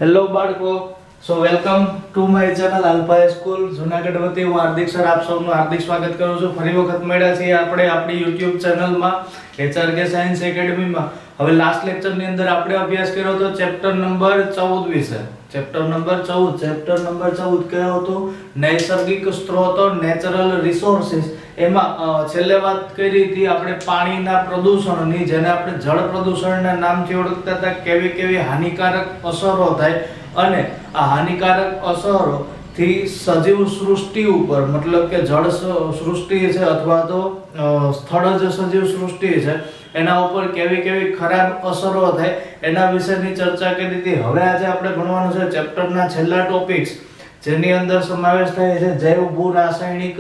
Hello બાળકો, સો welcome to my channel alpha school Junagadh વતી હું હાર્દિક સર આપ સૌનું હાર્દિક સ્વાગત કરું છું. ફરી વખત મળ્યા છીએ આપણે આપણી YouTube ચેનલમાં HRK સાયન્સ એકેડમીમાં. હવે લાસ્ટ લેક્ચરની અંદર આપણે અભ્યાસ કર્યો હતો ચેપ્ટર નંબર 14 વિશે. ચેપ્ટર નંબર 14 કયો હતો? નૈસર્ગિક સ્ત્રોતો, નેચરલ રિસોર્સિસ. એમાં છેલ્લે વાત કરી હતી આપણે પાણીના પ્રદૂષણની, જેને આપણે જળ પ્રદૂષણના નામથી ઓળખતા હતા. કેવી કેવી હાનિકારક અસરો થાય અને આ હાનિકારક અસરો થી સજીવ સૃષ્ટિ ઉપર, મતલબ કે જળ સૃષ્ટિ છે અથવા તો સ્થળજ સજીવ સૃષ્ટિ છે, એના ઉપર કેવી કેવી ખરાબ અસરો થાય એના વિશેની ચર્ચા કરી હતી. હવે આજે આપણે ભણવાનું છે ચેપ્ટરના છેલ્લા ટોપિક્સ, જેની અંદર સમાવેશ થાય છે જૈવ ભૂ રાસાયણિક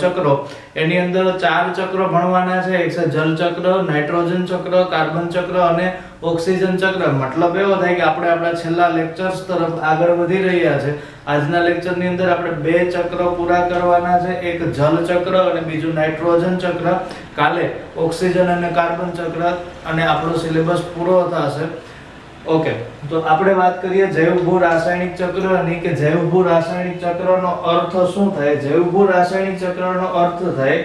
ચક્રો. એની અંદર 4 ચક્રો ભણવાના છે. એક છે જલ ચક્ર, નાઇટ્રોજન ચક્ર, કાર્બન ચક્ર અને ઓક્સિજન ચક્ર. મતલબ એવો થાય કે આપણે આપણા છેલ્લા લેક્ચર્સ તરફ આગળ વધી રહ્યા છે. આજના લેક્ચરની અંદર આપણે 2 ચક્ર પૂરા કરવાના છે, એક જલ ચક્ર અને બીજું નાઇટ્રોજન ચક્ર. કાલે ઓક્સિજન અને કાર્બન ચક્ર અને આપણો સિલેબસ પૂરો થશે. ઓકે, તો આપણે વાત કરીએ જૈવ ભૂ રાસાયણિક ચક્રની કે જૈવ ભૂ રાસાયણિક ચક્રનો અર્થ શું થાય. જૈવ ભૂ રાસાયણિક ચક્રનો અર્થ થાય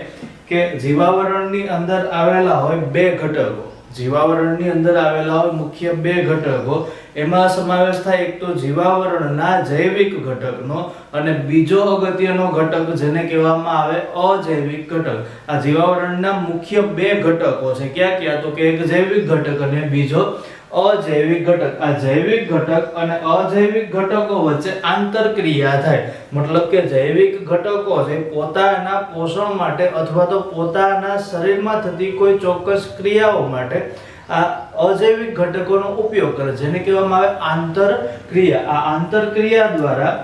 કે જીવાવરણની અંદર આવેલા હોય 2 ઘટકો. જીવાવરણની અંદર આવેલા હોય મુખ્ય 2 ઘટકો. એમાં સમાવેશ થાય એક તો જીવાવરણના જૈવિક ઘટકનો અને બીજો અગત્યનો ઘટક જેને કહેવામાં આવે અજૈવિક ઘટક. આ જીવાવરણના મુખ્ય 2 ઘટકો છે. ક્યાં ક્યાં? તો કે એક જૈવિક ઘટક અને બીજો અજૈવિક ઘટક. આ જૈવિક ઘટક અને અજૈવિક ઘટકો વચ્ચે આંતરક્રિયા થાય. મતલબ કે જૈવિક ઘટકો છે પોતાના પોષણ માટે અથવા તો પોતાના શરીરમાં થતી કોઈ ચોક્કસ ક્રિયાઓ માટે આ અજૈવિક ઘટકોનો ઉપયોગ કરે, જેને કહેવામાં આવે આંતરક્રિયા. આ આંતરક્રિયા દ્વારા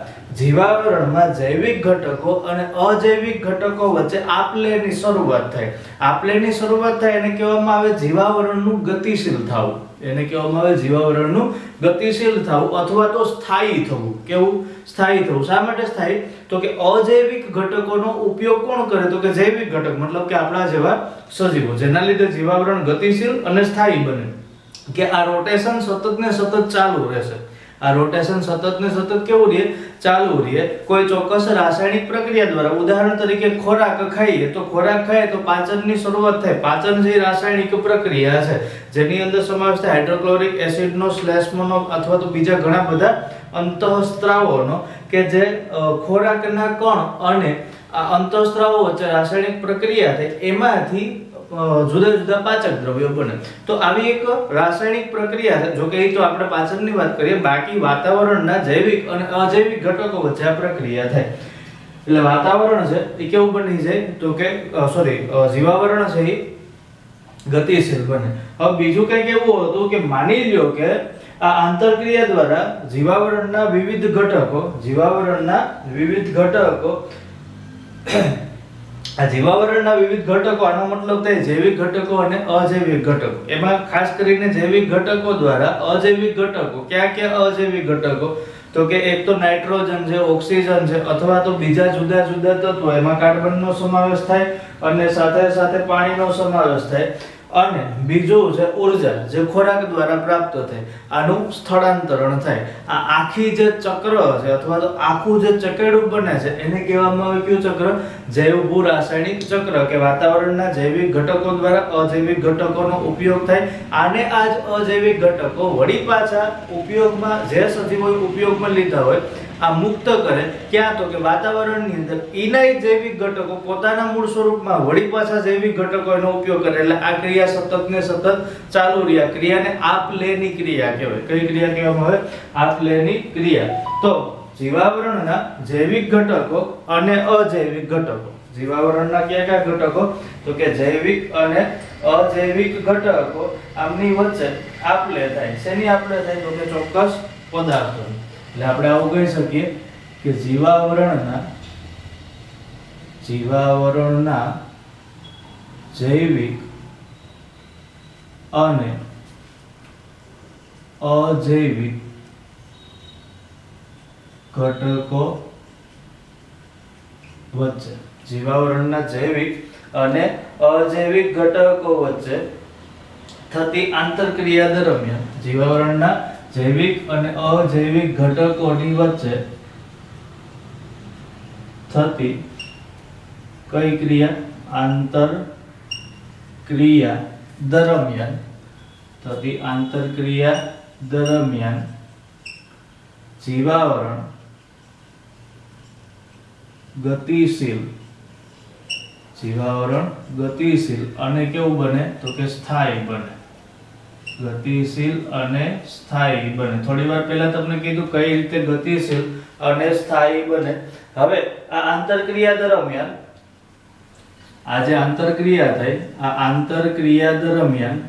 જીવાવરણમાં જૈવિક ઘટકો અને અજૈવિક ઘટકો વચ્ચે આપલેની શરૂઆત થાય. આપલેની શરૂઆત થાય એને કહેવામાં આવે જીવાવરણનું ગતિશીલ થવું. એને કહેવામાં આવે જીવાવરણનું ગતિશીલ થવું અથવા તો સ્થાયી થવું. કેવું? સ્થાયી થવું. શા માટે સ્થાયી? તો કે અજૈવિક ઘટકોનો ઉપયોગ કોણ કરે? તો કે જૈવિક ઘટક, મતલબ કે આપણા જેવા સજીવો, જેના લીધે જીવાવરણ ગતિશીલ અને સ્થાયી બને. કે આ રોટેશન સતત ને સતત ચાલુ રહેશે. આ રોટેશન સતત ને સતત કેવું રહે? ચાલુ રહે. કોઈ ચોક્કસ રાસાયણિક પ્રક્રિયા દ્વારા, ઉદાહરણ તરીકે ખોરાક ખાઈએ તો ખોરાક ખાઈએ તો પાચનની શરૂઆત થાય. પાચન જે રાસાયણિક પ્રક્રિયા છે જેની અંદર સમાવેશ થાય હાઇડ્રોક્લોરિક એસિડનો, શ્લેષ્મનો અથવા તો બીજા ઘણા બધા અંતઃસ્ત્રાવોનો, કે જે ખોરાકના કણ અને આ અંતઃસ્ત્રાવો વચ્ચે રાસાયણિક પ્રક્રિયા થાય એમાંથી જુદા જુદા પાચક દ્રવ્યો બને. તો આવી એક રાસાયણિક પ્રક્રિયા છે. જો કે એ તો આપણે પાચનની વાત કરીએ, બાકી વાતાવરણના જૈવિક અને અજૈવિક ઘટકો વચ્ચે આ પ્રક્રિયા થાય. એટલે વાતાવરણ છે એ કેવું બની જાય? તો કે જીવાવરણ છે એ ગતિશીલ બને. હવે બીજું કંઈક એવું હતું કે માની લ્યો કે આ આંતરક્રિયા દ્વારા જીવાવરણના વિવિધ ઘટકો આ જીવાવરણના વિવિધ ઘટકો, આનો મતલબ થાય જૈવિક ઘટકો અને અજૈવિક ઘટકો. એમાં ખાસ કરીને જૈવિક ઘટકો દ્વારા અજૈવિક ઘટકો, ક્યાં અજૈવિક ઘટકો? તો કે એક તો નાઇટ્રોજન છે, ઓક્સિજન છે અથવા તો બીજા જુદા જુદા તત્વો, એમાં કાર્બનનો સમાવેશ થાય અને સાથે સાથે પાણીનો સમાવેશ થાય. અને બીજું છે ઉર્જા, જે ખોરાક દ્વારા પ્રાપ્ત થાય, આનું સ્થળાંતરણ થાય. આ આખી જે ચક્ર છે અથવા તો આખું જે ચકેડું બને છે એને કહેવામાં આવે કયું ચક્ર? જૈવ ભૂ રાસાયણિક ચક્ર. કે વાતાવરણના જૈવિક ઘટકો દ્વારા અજૈવિક ઘટકોનો ઉપયોગ થાય. આને આ જ અજૈવિક ઘટકો વળી પાછા ઉપયોગમાં, જે સજીવોએ ઉપયોગમાં લીધા હોય, આ મુક્ત કરે. ક્યાં? તો કે વાતાવરણની અંદર એના જૈવિક ઘટકો પોતાના મૂળ સ્વરૂપમાં વળી પાછા જૈવિક ઘટકોનો ઉપયોગ કરે. એટલે આ ક્રિયા સતત ને સતત ચાલુ રહે. આ ક્રિયાને આપલેની ક્રિયા કહેવાય. કઈ ક્રિયા કહેવામાં આવે? આપલેની ક્રિયા. તો જીવાવરણના જૈવિક ઘટકો અને અજૈવિક ઘટકો. જીવાવરણના કયા ઘટકો? તો કે જૈવિક અને અજૈવિક ઘટકો, આમની વચ્ચે આપલે થાય. શેની આપલે થાય? તો કે ચોક્કસ પદાર્થોની. એટલે આપણે આવું કહી શકીએ કે જીવાવરણના જૈવિક અને અજૈવિક ઘટકો વચ્ચે, જીવાવરણના જૈવિક અને અજૈવિક ઘટકો વચ્ચે થતી આંતરક્રિયા દરમિયાન જીવાવરણના जैविक અને અજૈવિક ઘટકોની વચ્ચે થતી કઈ ક્રિયા? આંતરક્રિયા દરમિયાન થતી આંતરક્રિયા દરમિયાન જીવાવરણ ગતિશીલ અને કેવું બને? તો કે સ્થાયી બને. ગતિશીલ અને સ્થાયી બને. થોડી વાર પહેલા તમને કીધું કઈ રીતે ગતિશીલ અને સ્થાયી બને. હવે આ આંતરક્રિયા દરમિયાન આ જે આંતરક્રિયા થઈ, આ આંતરક્રિયા દરમિયાન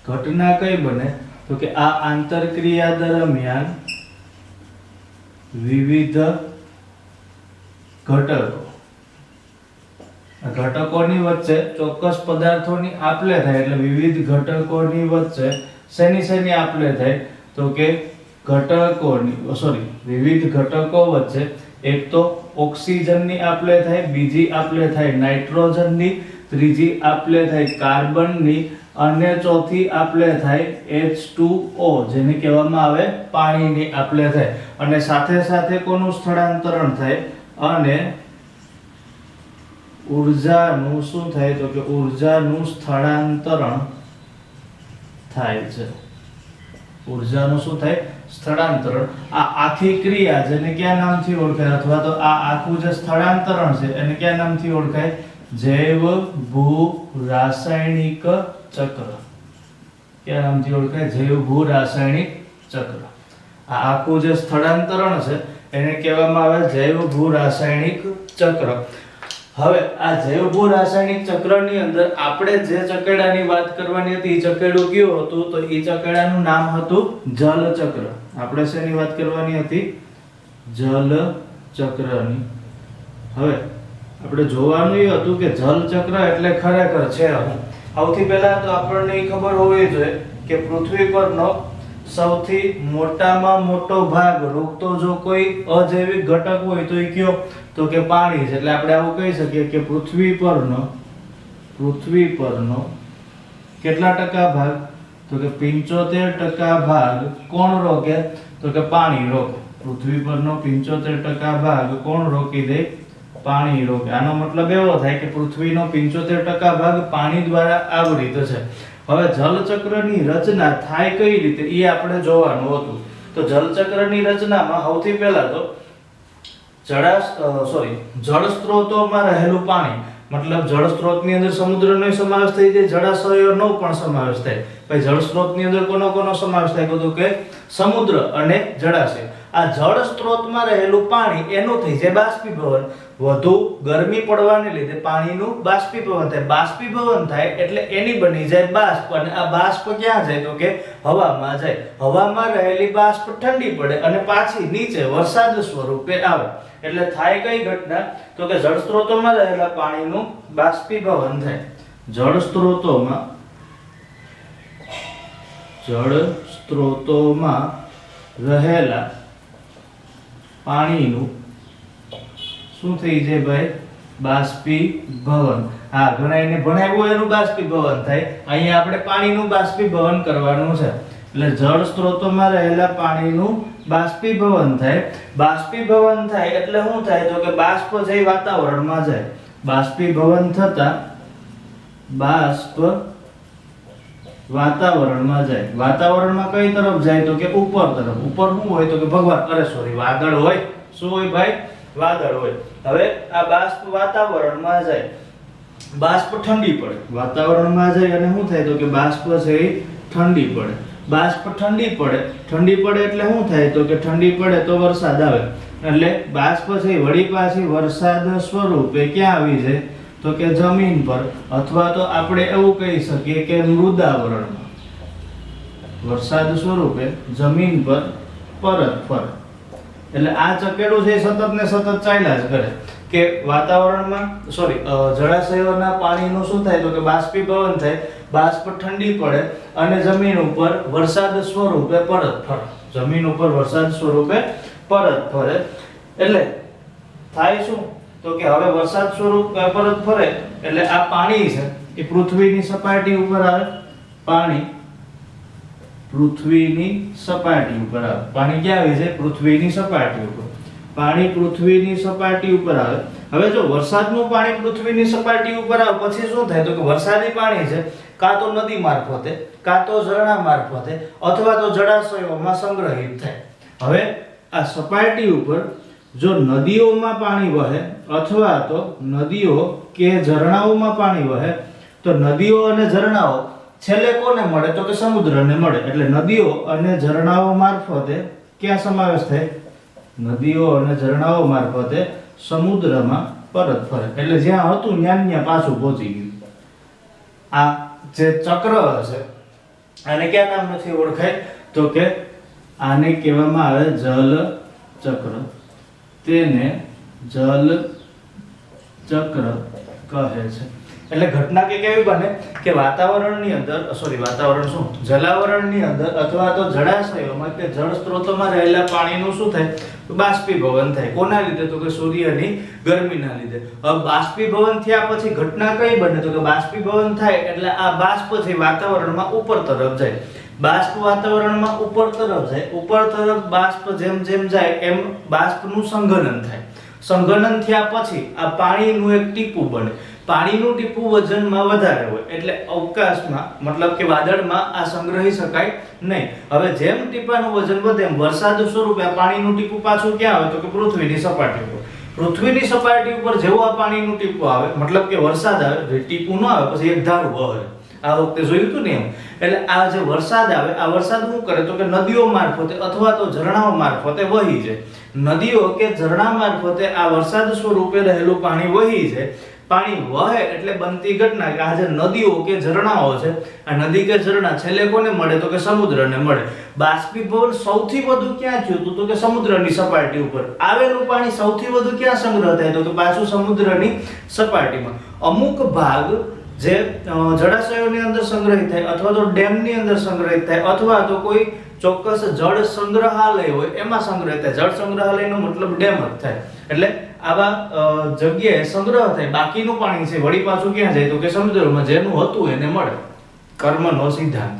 ઘટના કઈ બને? તો કે આ આંતરક્રિયા દરમિયાન વિવિધ ઘટકોની વચ્ચે ચોક્કસ પદાર્થોની આપ-લે થાય. એટલે વિવિધ ઘટકોની વચ્ચે શેની આપ-લે થાય? તો કે વિવિધ ઘટકો વચ્ચે એક તો ઓક્સિજનની આપ-લે થાય, બીજી આપ-લે થાય નાઇટ્રોજનની, ત્રીજી આપ-લે થાય કાર્બનની અને ચોથી આપ-લે થાય H2O જેને કહેવામાં આવે પાણીની આપ-લે થાય. અને સાથે સાથે કોનું સ્થળાંતરણ થાય? અને ઊર્જાનું શું થાય? તો કે ઊર્જાનું સ્થળાંતરણ થાય છે. ઊર્જાનું શું થાય? સ્થળાંતરણ. આ આખી ક્રિયા જેને કયા નામથી ઓળખાય? અથવા તો આ આખું જે સ્થળાંતરણ છે એને કયા નામથી ઓળખાય? જૈવ ભૂ રાસાયણિક ચક્ર. કયા નામથી ઓળખાય? જૈવ ભૂ રાસાયણિક ચક્ર. આ આખું જે સ્થળાંતરણ છે એને કહેવામાં આવે જૈવ ભૂ રાસાયણિક ચક્ર. હવે આ જૈવ ભૂ રાસાયણિક ચક્રની અંદર આપણે જે ચકેડાની વાત કરવાની હતી, એ ચકેડું કયું હતું? તો એ ચકેડાનું નામ હતું જલ ચક્ર. આપણે શેની વાત કરવાની હતી? જલ ચક્રની. હવે આપણે જોવાનું એ હતું કે જલ ચક્ર એટલે ખરેખર છે શું? સૌથી પહેલા તો આપણને ખબર હોવી જોઈએ કે પૃથ્વી પરનો સૌથી મોટામાં મોટો ભાગ રોકતો જો કોઈ અજૈવિક ઘટક હોય તો એ કયો? તો કે પાણી છે. એટલે આપણે આવું કહી શકીએ કે પૃથ્વી પરનો કેટલા ટકા ભાગ? તો કે 75% ભાગ કોણ રોકે? તો કે પાણી રોકે. પૃથ્વી પરનો 75% ભાગ કોણ રોકી દે? પાણી રોકે. આનો મતલબ એવો થાય કે પૃથ્વીનો 75% ભાગ પાણી દ્વારા આવૃત છે. હવે જલચક્રની રચના થાય કઈ રીતે એ આપણે જોવાનું હતું. તો જલચક્રની રચનામાં સૌથી પહેલા તો જળ સ્ત્રોતોમાં રહેલું પાણી, મતલબ જળ સ્ત્રોતની અંદર સમુદ્રનો સમાવેશ થઈ જાય, જળાશયોનો પણ સમાવેશ થાય. ભાઈ જળ સ્ત્રોતની અંદર કોનો સમાવેશ થાય? તો કે સમુદ્ર અને જળાશય. આ જળ સ્ત્રોતમાં રહેલું પાણી એનું થઈ જાય બાષ્પીભવન. વધુ ગરમી પડવાને લીધે પાણીનું બાષ્પીભવન થાય. બાષ્પીભવન થાય એટલે એની બની જાય બાષ્પ. અને આ બાષ્પ ક્યાં જાય? તો કે હવામાં જાય. હવામાં રહેલી બાષ્પ ઠંડી પડે અને પાછી નીચે વરસાદ સ્વરૂપે આવે. એટલે થાય કઈ ઘટના? તો કે જળ સ્ત્રોતોમાં રહેલા પાણીનું બાષ્પીભવન થાય. જળ સ્ત્રોતોમાં રહેલા પાણીનું શું થઈ જાય ભાઈ? બાષ્પીભવન. હા, ઘણાને ભણાવ્યું એનું બાષ્પીભવન થાય. અહીંયા આપણે પાણીનું બાષ્પીભવન કરવાનું છે. એટલે જળ સ્ત્રોતોમાં રહેલા પાણીનું બાષ્પીભવન થાય. બાષ્પીભવન થાય એટલે શું થાય? તો કે બાષ્પ જઈ વાતાવરણમાં જાય. બાષ્પીભવન થતા બાષ્પ વાતાવરણમાં જાય. વાતાવરણમાં કઈ તરફ જાય? તો કે ઉપર તરફ. ઉપર શું હોય? તો કે વાદળ હોય. શું હોય ભાઈ? વાદળ હોય. હવે આ બાષ્પ વાતાવરણમાં જાય. બાષ્પ ઠંડી પડે. વાતાવરણમાં જાય અને શું થાય? તો કે બાષ્પ છે એ ઠંડી પડે. બાષ્પ ઠંડી પડે એટલે શું થાય? તો કે ઠંડી પડે તો વરસાદ આવે. એટલે બાષ્પ છે વળી પાછી વરસાદ સ્વરૂપે ક્યાં આવી જાય? તો કે જમીન પર, અથવા તો આપણે એવું કહી શકીએ કે મૃદાવરણમાં. વરસાદ સ્વરૂપે જમીન પર પરત ફરે. એટલે આ ચકેડું છે સતત ને સતત ચાલ્યા જ કરે કે વાતાવરણમાં જળાશયોના પાણીનું શું થાય? તો કે બાષ્પીભવન થાય. બાષ્પ ઠંડી પડે અને જમીન ઉપર વરસાદ સ્વરૂપે પરત ફરે. જમીન ઉપર વરસાદ સ્વરૂપે પરત ફરે. એટલે થાય શું? તો કે હવે વરસાદ સ્વરૂપે પરત ફરે એટલે આ પાણી છે એ પૃથ્વીની સપાટી ઉપર આવે. પાણી પૃથ્વીની સપાટી ઉપર આવે. પાણી ક્યાં આવે છે? પૃથ્વીની સપાટી ઉપર. પાણી પૃથ્વીની સપાટી ઉપર આવે. હવે જો વરસાદનું પાણી પૃથ્વીની સપાટી ઉપર આવે પછી શું થાય? તો કે વરસાદી પાણી છે કાં તો નદી મારફતે, કાં તો ઝરણા મારફતે અથવા તો જળાશયોમાં સંગ્રહિત થાય. હવે આ સપાટી ઉપર જો નદીઓમાં પાણી વહે અથવા તો નદીઓ કે ઝરણાઓમાં પાણી વહે તો નદીઓ અને ઝરણાઓ છેલ્લે કોને મળે? તો કે સમુદ્રને મળે. એટલે નદીઓ અને ઝરણાઓ મારફતે ક્યાં સમાવેશ થાય? નદીઓ અને ઝરણાઓ મારફતે સમુદ્રમાં પરત ફરે. એટલે જ્યાં હતું ત્યાં પાછું પહોંચી ગયું. આ જે ચક્ર હશે આને કયા નામથી ઓળખાય? તો કે આને કહેવામાં આવે જલ ચક્ર. તેને જલ ચક્ર કહે છે. એટલે ઘટના કે કેવી બને કે વાતાવરણની અંદર જલાવરણની અંદર અથવા તો જળાશયોમાં કે જળ સ્ત્રોતોમાં રહેલા પાણીનું શું થાય? બાષ્પીભવન થાય. કોના લીધે? તો કે સૂર્યની ગરમીના લીધે. હવે બાષ્પીભવન થયા પછી ઘટના કઈ બને? તો કે બાષ્પીભવન થાય એટલે આ બાષ્પ છે વાતાવરણમાં ઉપર તરફ જાય. બાષ્પ વાતાવરણમાં ઉપર તરફ જાય. ઉપર તરફ બાષ્પ જેમ જેમ જાય એમ બાષ્પનું સંઘનન થાય. સંઘનન થયા પછી આ પાણીનું એક ટીપું બને. પાણીનું ટીપું વજનમાં વધારે હોય એટલે અવકાશમાં મતલબ કે વાદળમાં આ સંગ્રહી શકાય નહીં. હવે જેમ ટીપાનું વજન વધે એમ વરસાદ સ્વરૂપે આ પાણીનું ટીપું પાછું ક્યાં આવે? તો કે પૃથ્વીની સપાટી ઉપર. પૃથ્વીની સપાટી ઉપર જેવું આ પાણીનું ટીપું આવે મતલબ કે વરસાદ આવે, ટીપું ન આવે પછી એક ધારું વહે. આ વખતે જોયું હતું ને એમ. એટલે આ જે વરસાદ આવે આ વરસાદ શું કરે? તો કે નદીઓ મારફતે અથવા તો ઝરણાઓ મારફતે વહી જાય. નદીઓ કે ઝરણા મારફતે આ વરસાદ સ્વરૂપે રહેલું પાણી વહી જાય. પાણી વહે એટલે બનતી ઘટના કે આ જે નદીઓ કે ઝરણાઓ છે આ નદી કે ઝરણા છેલ્લે કોને મળે? તો કે સમુદ્રને મળે. બાષ્પીભવન સૌથી વધુ ક્યાં થયું હતું? તો કે સમુદ્રની સપાટી ઉપર. આવેલું પાણી સૌથી વધુ ક્યાં સંગ્રહ થાય? તો કે પાછું સમુદ્રની સપાટીમાં. અમુક ભાગ જે જળાશયોની અંદર સંગ્રહિત થાય અથવા તો ડેમની અંદર સંગ્રહિત થાય અથવા તો કોઈ ચોક્કસ જળ સંગ્રહાલય હોય એમાં સંગ્રહિત થાય. જળ સંગ્રહાલયનો મતલબ ડેમ જ થાય. એટલે આવા જગ્યાએ સંગ્રહ થાય. બાકીનું પાણી છે વળી પાછું ક્યાં જાય? તો કે સમુદ્રમાં. જેનું હતું એને મળે. કર્મનો સિદ્ધાંત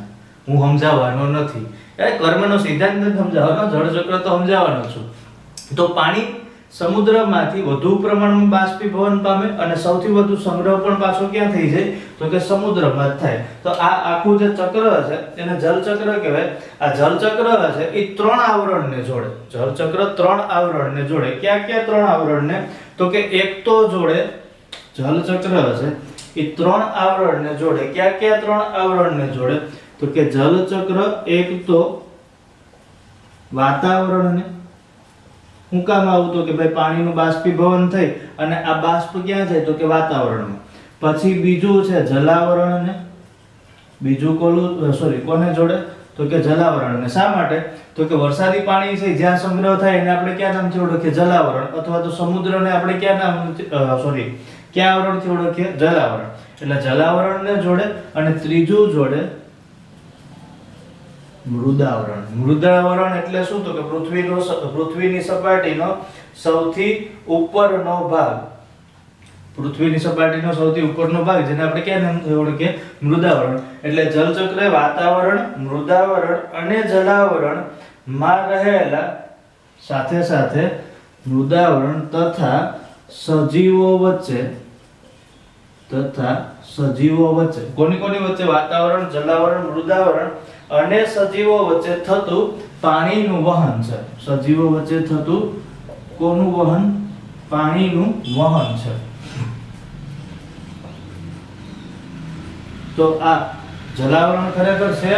હું સમજાવવાનો નથી. કર્મનો સિદ્ધાંત નથી સમજાવવાનો, જળચક્ર તો સમજાવવાનો છું. તો પાણી સમુદ્રમાંથી વધુ પ્રમાણમાં બાષ્પીભવન પામે અને સૌથી વધુ સંગ્રહ પણ પાછો ક્યાં થઈ જાય? તો કે સમુદ્રમાં જ થાય. તો આ આખું જે ચક્ર છે એને જલચક્ર કહેવાય. આ જલચક્ર છે એ 3 આવરણને જોડે. જલચક્ર 3 આવરણને જોડે. ક્યાં ક્યાં 3 આવરણને? તો કે એક તો જોડે જલચક્ર છે એ 3 આવરણને જોડે. ક્યાં ક્યાં 3 આવરણને જોડે? તો કે જલચક્ર એક તો વાતાવરણને. હું કામ આવતો કે ભાઈ પાણીનું બાષ્પીભવન થઈ અને આ બાષ્પ ક્યાં જાય? તો કે વાતાવરણમાં. પછી બીજું છે જલાવરણને. બીજું કોને જોડે? તો કે જલાવરણને. શા માટે? તો કે વરસાદી પાણી છે જ્યાં સંગ્રહ થાય એને આપણે કયા નામથી ઓળખીએ? જલાવરણ. અથવા તો સમુદ્રને આપણે કયા આવરણથી ઓળખીએ? જલાવરણ. એટલે જલાવરણને જોડે અને ત્રીજું જોડે મૃદાવરણ. મૃદાવરણ એટલે શું? તો કે પૃથ્વીની સપાટીનો સૌથી ઉપરનો ભાગ. પૃથ્વીની સપાટીનો સૌથી ઉપરનો ભાગ જેને આપણે ક્યાં નામથી ઓળખીએ? મૃદાવરણ. એટલે જલચક્ર વાતાવરણ, મૃદાવરણ અને જલાવરણ માં રહેલા સાથે સાથે મૃદાવરણ તથા સજીવો વચ્ચે કોની વચ્ચે? વાતાવરણ, જલાવરણ, મૃદાવરણ અને સજીવો વચ્ચે થતું પાણીનું વહન છે. સજીવો વચ્ચે થતું કોનું વહન? પાણીનું વહન છે. તો આ જલાવરણ ખરેખર છે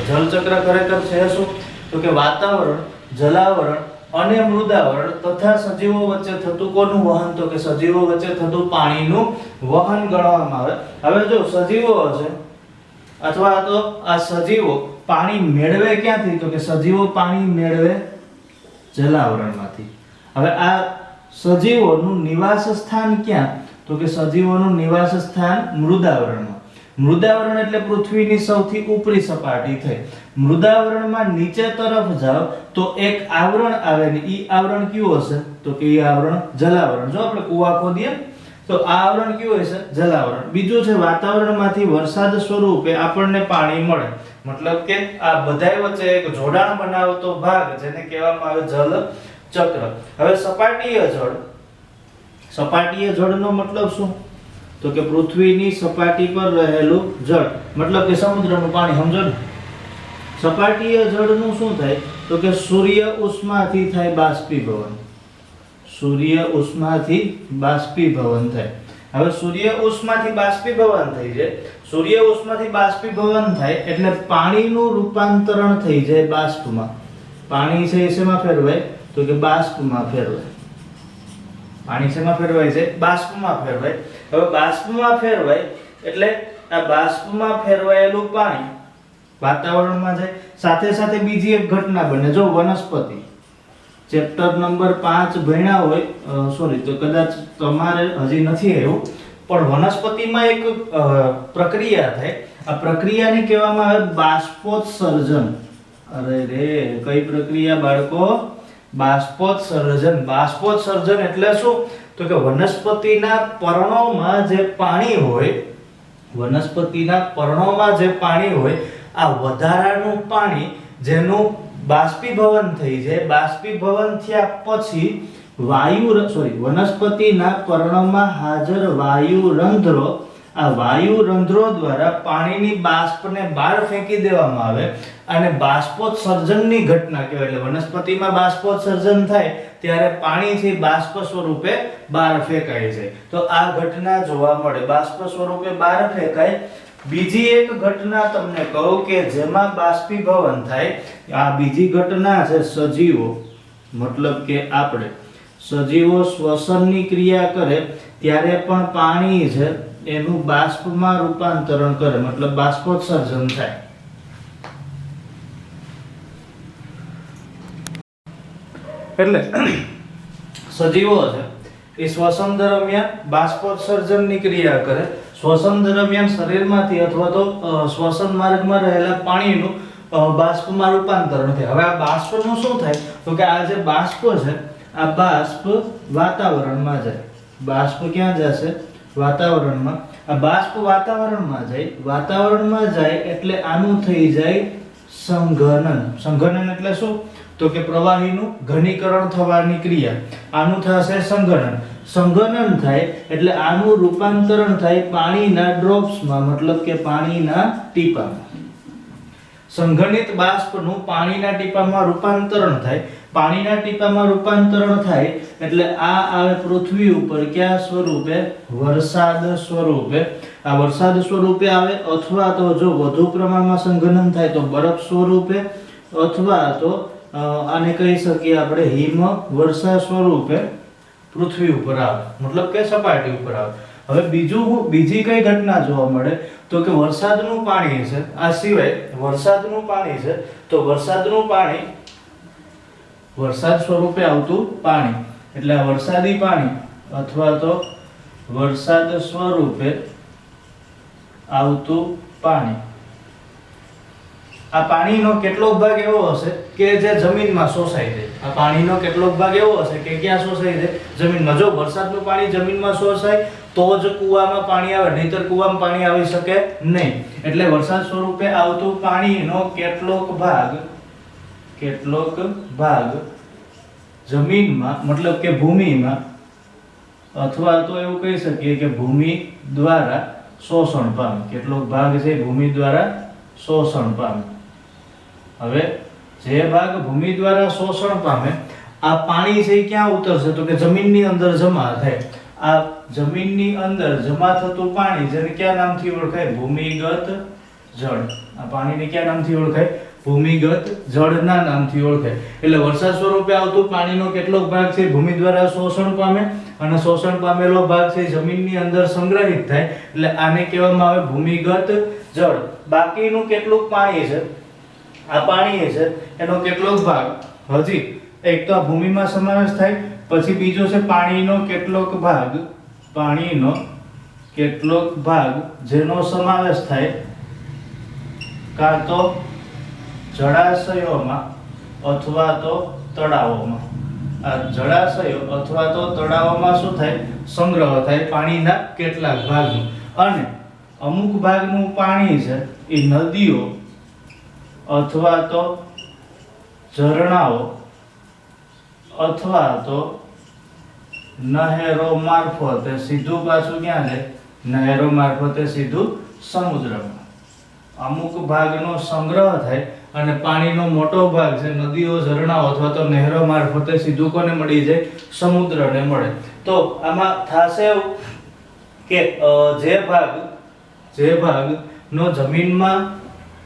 જલચક્ર ખરેખર છે શું? તો કે વાતાવરણ, જલાવરણ અને મૃદાવરણ તથા સજીવો વચ્ચે થતું કોનું વહન? તો કે સજીવો વચ્ચે થતું પાણીનું વહન ગણવામાં આવે. હવે જો સજીવો છે અથવા તો આ સજીવો પાણી મેળવે ક્યાંથી? તો કે સજીવો પાણી મેળવે જલાવરણમાંથી. હવે આ સજીવોનું નિવાસ સ્થાન ક્યાં? તો કે સજીવોનું નિવાસ સ્થાન મૃદાવરણમાં. મૃદાવરણ એટલે પૃથ્વીની સૌથી ઉપરી સપાટી થઈ. મૃદાવરણમાં નીચે તરફ જાવ તો એક આવરણ આવે ને ઈ આવરણ કયું હશે? તો કે ઈ આવરણ જલાવરણ. જો આપણે કુવા ખોદીએ તો આ આવરણ કયું હશે? જલાવરણ. બીજું છે વાતાવરણમાંથી વરસાદ સ્વરૂપે આપણને પાણી મળે. મતલબ કે આ બધાય વચ્ચે એક જોડાણ બનાવતો ભાગ જેને કહેવામાં આવે જલ ચક્ર. હવે સપાટીય જળનો મતલબ શું? તો કે પૃથ્વીની સપાટી પર રહેલું જળ, મતલબ કે સમુદ્રનું પાણી, સમજો ને. સપાટીય જળનું શું થાય? તો કે સૂર્ય ઉષ્માથી થાય બાષ્પીભવન. સૂર્ય ઉષ્માથી બાષ્પીભવન થાય. હવે સૂર્ય ઉષ્માથી બાષ્પીભવન થઈ જાય. સૂર્ય ઉષ્માથી બાષ્પીભવન થાય એટલે પાણીનું રૂપાંતરણ થઈ જાય બાષ્પમાં. પાણી છે એ શેમાં ફેરવાય? તો કે બાષ્પમાં ફેરવાય. પાણી શેમાં ફેરવાય છે? બાષ્પમાં ફેરવાય. હવે બાષ્પમાં ફેરવાય એટલે આ બાષ્પમાં ફેરવાયેલું પાણી વાતાવરણમાં જાય. સાથે સાથે બીજી એક ઘટના બને. જો વનસ્પતિ ચેપ્ટર નંબર 5 ભણ્યા હોય, સોરી, તો કદાચ તમારે હજી નથી આવ્યું, પણ વનસ્પતિમાં એક પ્રક્રિયા થાય. આ પ્રક્રિયાને કહેવામાં આવે બાષ્પોત્સર્જન. અરે રે, કઈ પ્રક્રિયા બાળકો? બાષ્પોત્સર્જન. બાષ્પોત્સર્જન એટલે શું? તો કે વનસ્પતિના પર્ણોમાં જે પાણી હોય, વનસ્પતિના પર્ણોમાં જે પાણી હોય, આ વધારાનું પાણી જેનું બાષ્પીભવન થઈ જાય. બાષ્પીભવન થયા પછી વનસ્પતિના પર્ણમાં હાજર વાયુ રંધ્રો, આ વાયુ રંધ્રો દ્વારા પાણીની બાષ્પને બહાર ફેંકી દેવામાં આવે અને બાષ્પોત્સર્જનની ઘટના કહેવાય. એટલે વનસ્પતિમાં બાષ્પોત્સર્જન થાય ત્યારે પાણીથી બાષ્પ સ્વરૂપે બહાર ફેંકાય છે. તો આ ઘટના જોવા મળે, બાષ્પ સ્વરૂપે બહાર ફેંકાય. બીજી એક ઘટના તમને કહું કે જેમાં બાષ્પીભવન થાય, આ બીજી ઘટના છે સજીવો. મતલબ કે આપણે સજીવો શ્વસનની ક્રિયા કરે ત્યારે પણ પાણી છે એનું બાષ્પમાં રૂપાંતરણ કરે, મતલબ બાષ્પોત્સર્જન થાય. એટલે સજીવો છે એ શ્વસન દરમિયાન બાષ્પોત્સર્જનની ક્રિયા કરે. શ્વસન દરમિયાન શરીરમાંથી અથવા તો શ્વસન માર્ગમાં રહેલા પાણીનું બાષ્પમાં રૂપાંતરણ થાય. હવે આ બાષ્પનું શું થાય? તો કે આ જે બાષ્પ છે, આ બાષ્પ વાતાવરણમાં જાય. બાષ્પ ક્યાં જશે? વાતાવરણમાં. આ બાષ્પ વાતાવરણમાં જાય. વાતાવરણમાં જાય એટલે આનું થઈ જાય સંઘનન. સંઘનન એટલે શું? તો કે પ્રવાહીનું ઘનીકરણ થવાની ક્રિયા. આનું થશે સંઘનન. સંઘનન થાય એટલે આનું રૂપાંતરણ થાય પાણીના ડ્રોપ્સમાં, મતલબ કે પાણીના ટીપામાં. સંઘનિત બાષ્પનું પાણીના ટીપામાં રૂપાંતરણ થાય. પાણીના ટીપામાં રૂપાંતરણ થાય એટલે આ આવે પૃથ્વી ઉપર કયા સ્વરૂપે? વરસાદ સ્વરૂપે. આ વરસાદ સ્વરૂપે આવે, અથવા તો જો વધુ પ્રમાણમાં સંઘનન થાય તો બરફ સ્વરૂપે, અથવા તો આને કહી શકીએ આપણે હિમ વર્ષા સ્વરૂપે પૃથ્વી ઉપર આવે, મતલબ કે સપાટી ઉપર આવે. હવે બીજી કઈ ઘટના જોવા મળે? તો કે વરસાદનું પાણી છે. આ સિવાય વરસાદનું પાણી છે, તો વરસાદનું પાણી વરસાદ સ્વરૂપે આવતું પાણી, એટલે આ વરસાદી પાણી અથવા તો વરસાદ સ્વરૂપે આવતું પાણી. આ પાણીનો કેટલોક ભાગ એવો હશે કે જે જમીનમાં શોષાઈ જાય. આ પાણીનો કેટલોક ભાગ એવો હશે કે ક્યાં શોષાઈ જાય? જમીનમાં. જો વરસાદનું પાણી જમીનમાં શોષાય તો જ કૂવામાં પાણી આવે, નહીંતર કૂવામાં પાણી આવી શકે નહીં. એટલે વરસાદ સ્વરૂપે આવતું પાણીનો કેટલોક ભાગ જમીનમાં, મતલબ કે ભૂમિમાં, અથવા તો એવું કહી શકીએ કે ભૂમિ દ્વારા શોષણ પામે. કેટલોક ભાગ છે ભૂમિ દ્વારા શોષણ પામે. હવે જે ભાગ ભૂમિ દ્વારા શોષણ પામે, આ પાણી છે ક્યાં ઉતરશે? તો કે જમીનની અંદર જમા થાય. આ જમીનની અંદર જમા થતું પાણી જેને કયા નામથી ઓળખાય? ભૂમિગત જળ. આ પાણીને કયા નામથી ઓળખાય? ભૂમિગત જળના નામથી ઓળખાય. એટલે વરસાદ સ્વરૂપે આવતું પાણીનો કેટલોક ભાગ છે ભૂમિ દ્વારા શોષણ પામે, અને શોષણ પામેલો ભાગ છે જમીનની અંદર સંગ્રહિત થાય, એટલે આને કહેવામાં આવે ભૂમિગત જળ. બાકીનું કેટલું પાણી છે, આ પાણી છે એનો કેટલોક ભાગ હજી એક તો આ ભૂમિમાં સમાવેશ થાય, પછી બીજો છે પાણીનો કેટલોક ભાગ જેનો સમાવેશ થાય કાં તો જળાશયોમાં અથવા તો તળાવોમાં. આ જળાશયો અથવા તો તળાવોમાં શું થાય? સંગ્રહ થાય પાણીના કેટલાક ભાગનો. અને અમુક ભાગનું પાણી છે એ નદીઓ અથવા તો ઝરણાઓ અથવા તો નહેરો મારફતે સીધું પાછું ક્યાં જાય? નહેરો મારફતે સીધું સમુદ્રમાં. અમુક ભાગનો સંગ્રહ થાય અને પાણીનો મોટો ભાગ છે નદીઓ, ઝરણાઓ અથવા તો નહેરો મારફતે સીધું કોને મળી જાય? સમુદ્રને મળે. તો આમાં થશે એવું કે જે ભાગનો જમીનમાં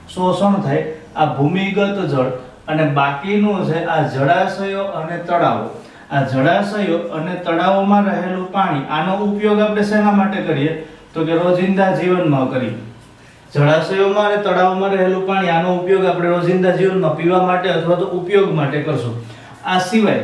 શોષણ થાય આ ભૂમિગત જળ, અને બાકીનું છે આ જળાશયો અને તળાવો. આ જળાશયો અને તળાવોમાં રહેલું પાણી, આનો ઉપયોગ આપણે શેના માટે કરીએ? તો કે રોજિંદા જીવનમાં કરીએ. જળાશયોમાં અને તળાવોમાં રહેલું પાણી, આનો ઉપયોગ આપણે રોજિંદા જીવનમાં પીવા માટે અથવા તો ઉપયોગ માટે કરશું. આ સિવાય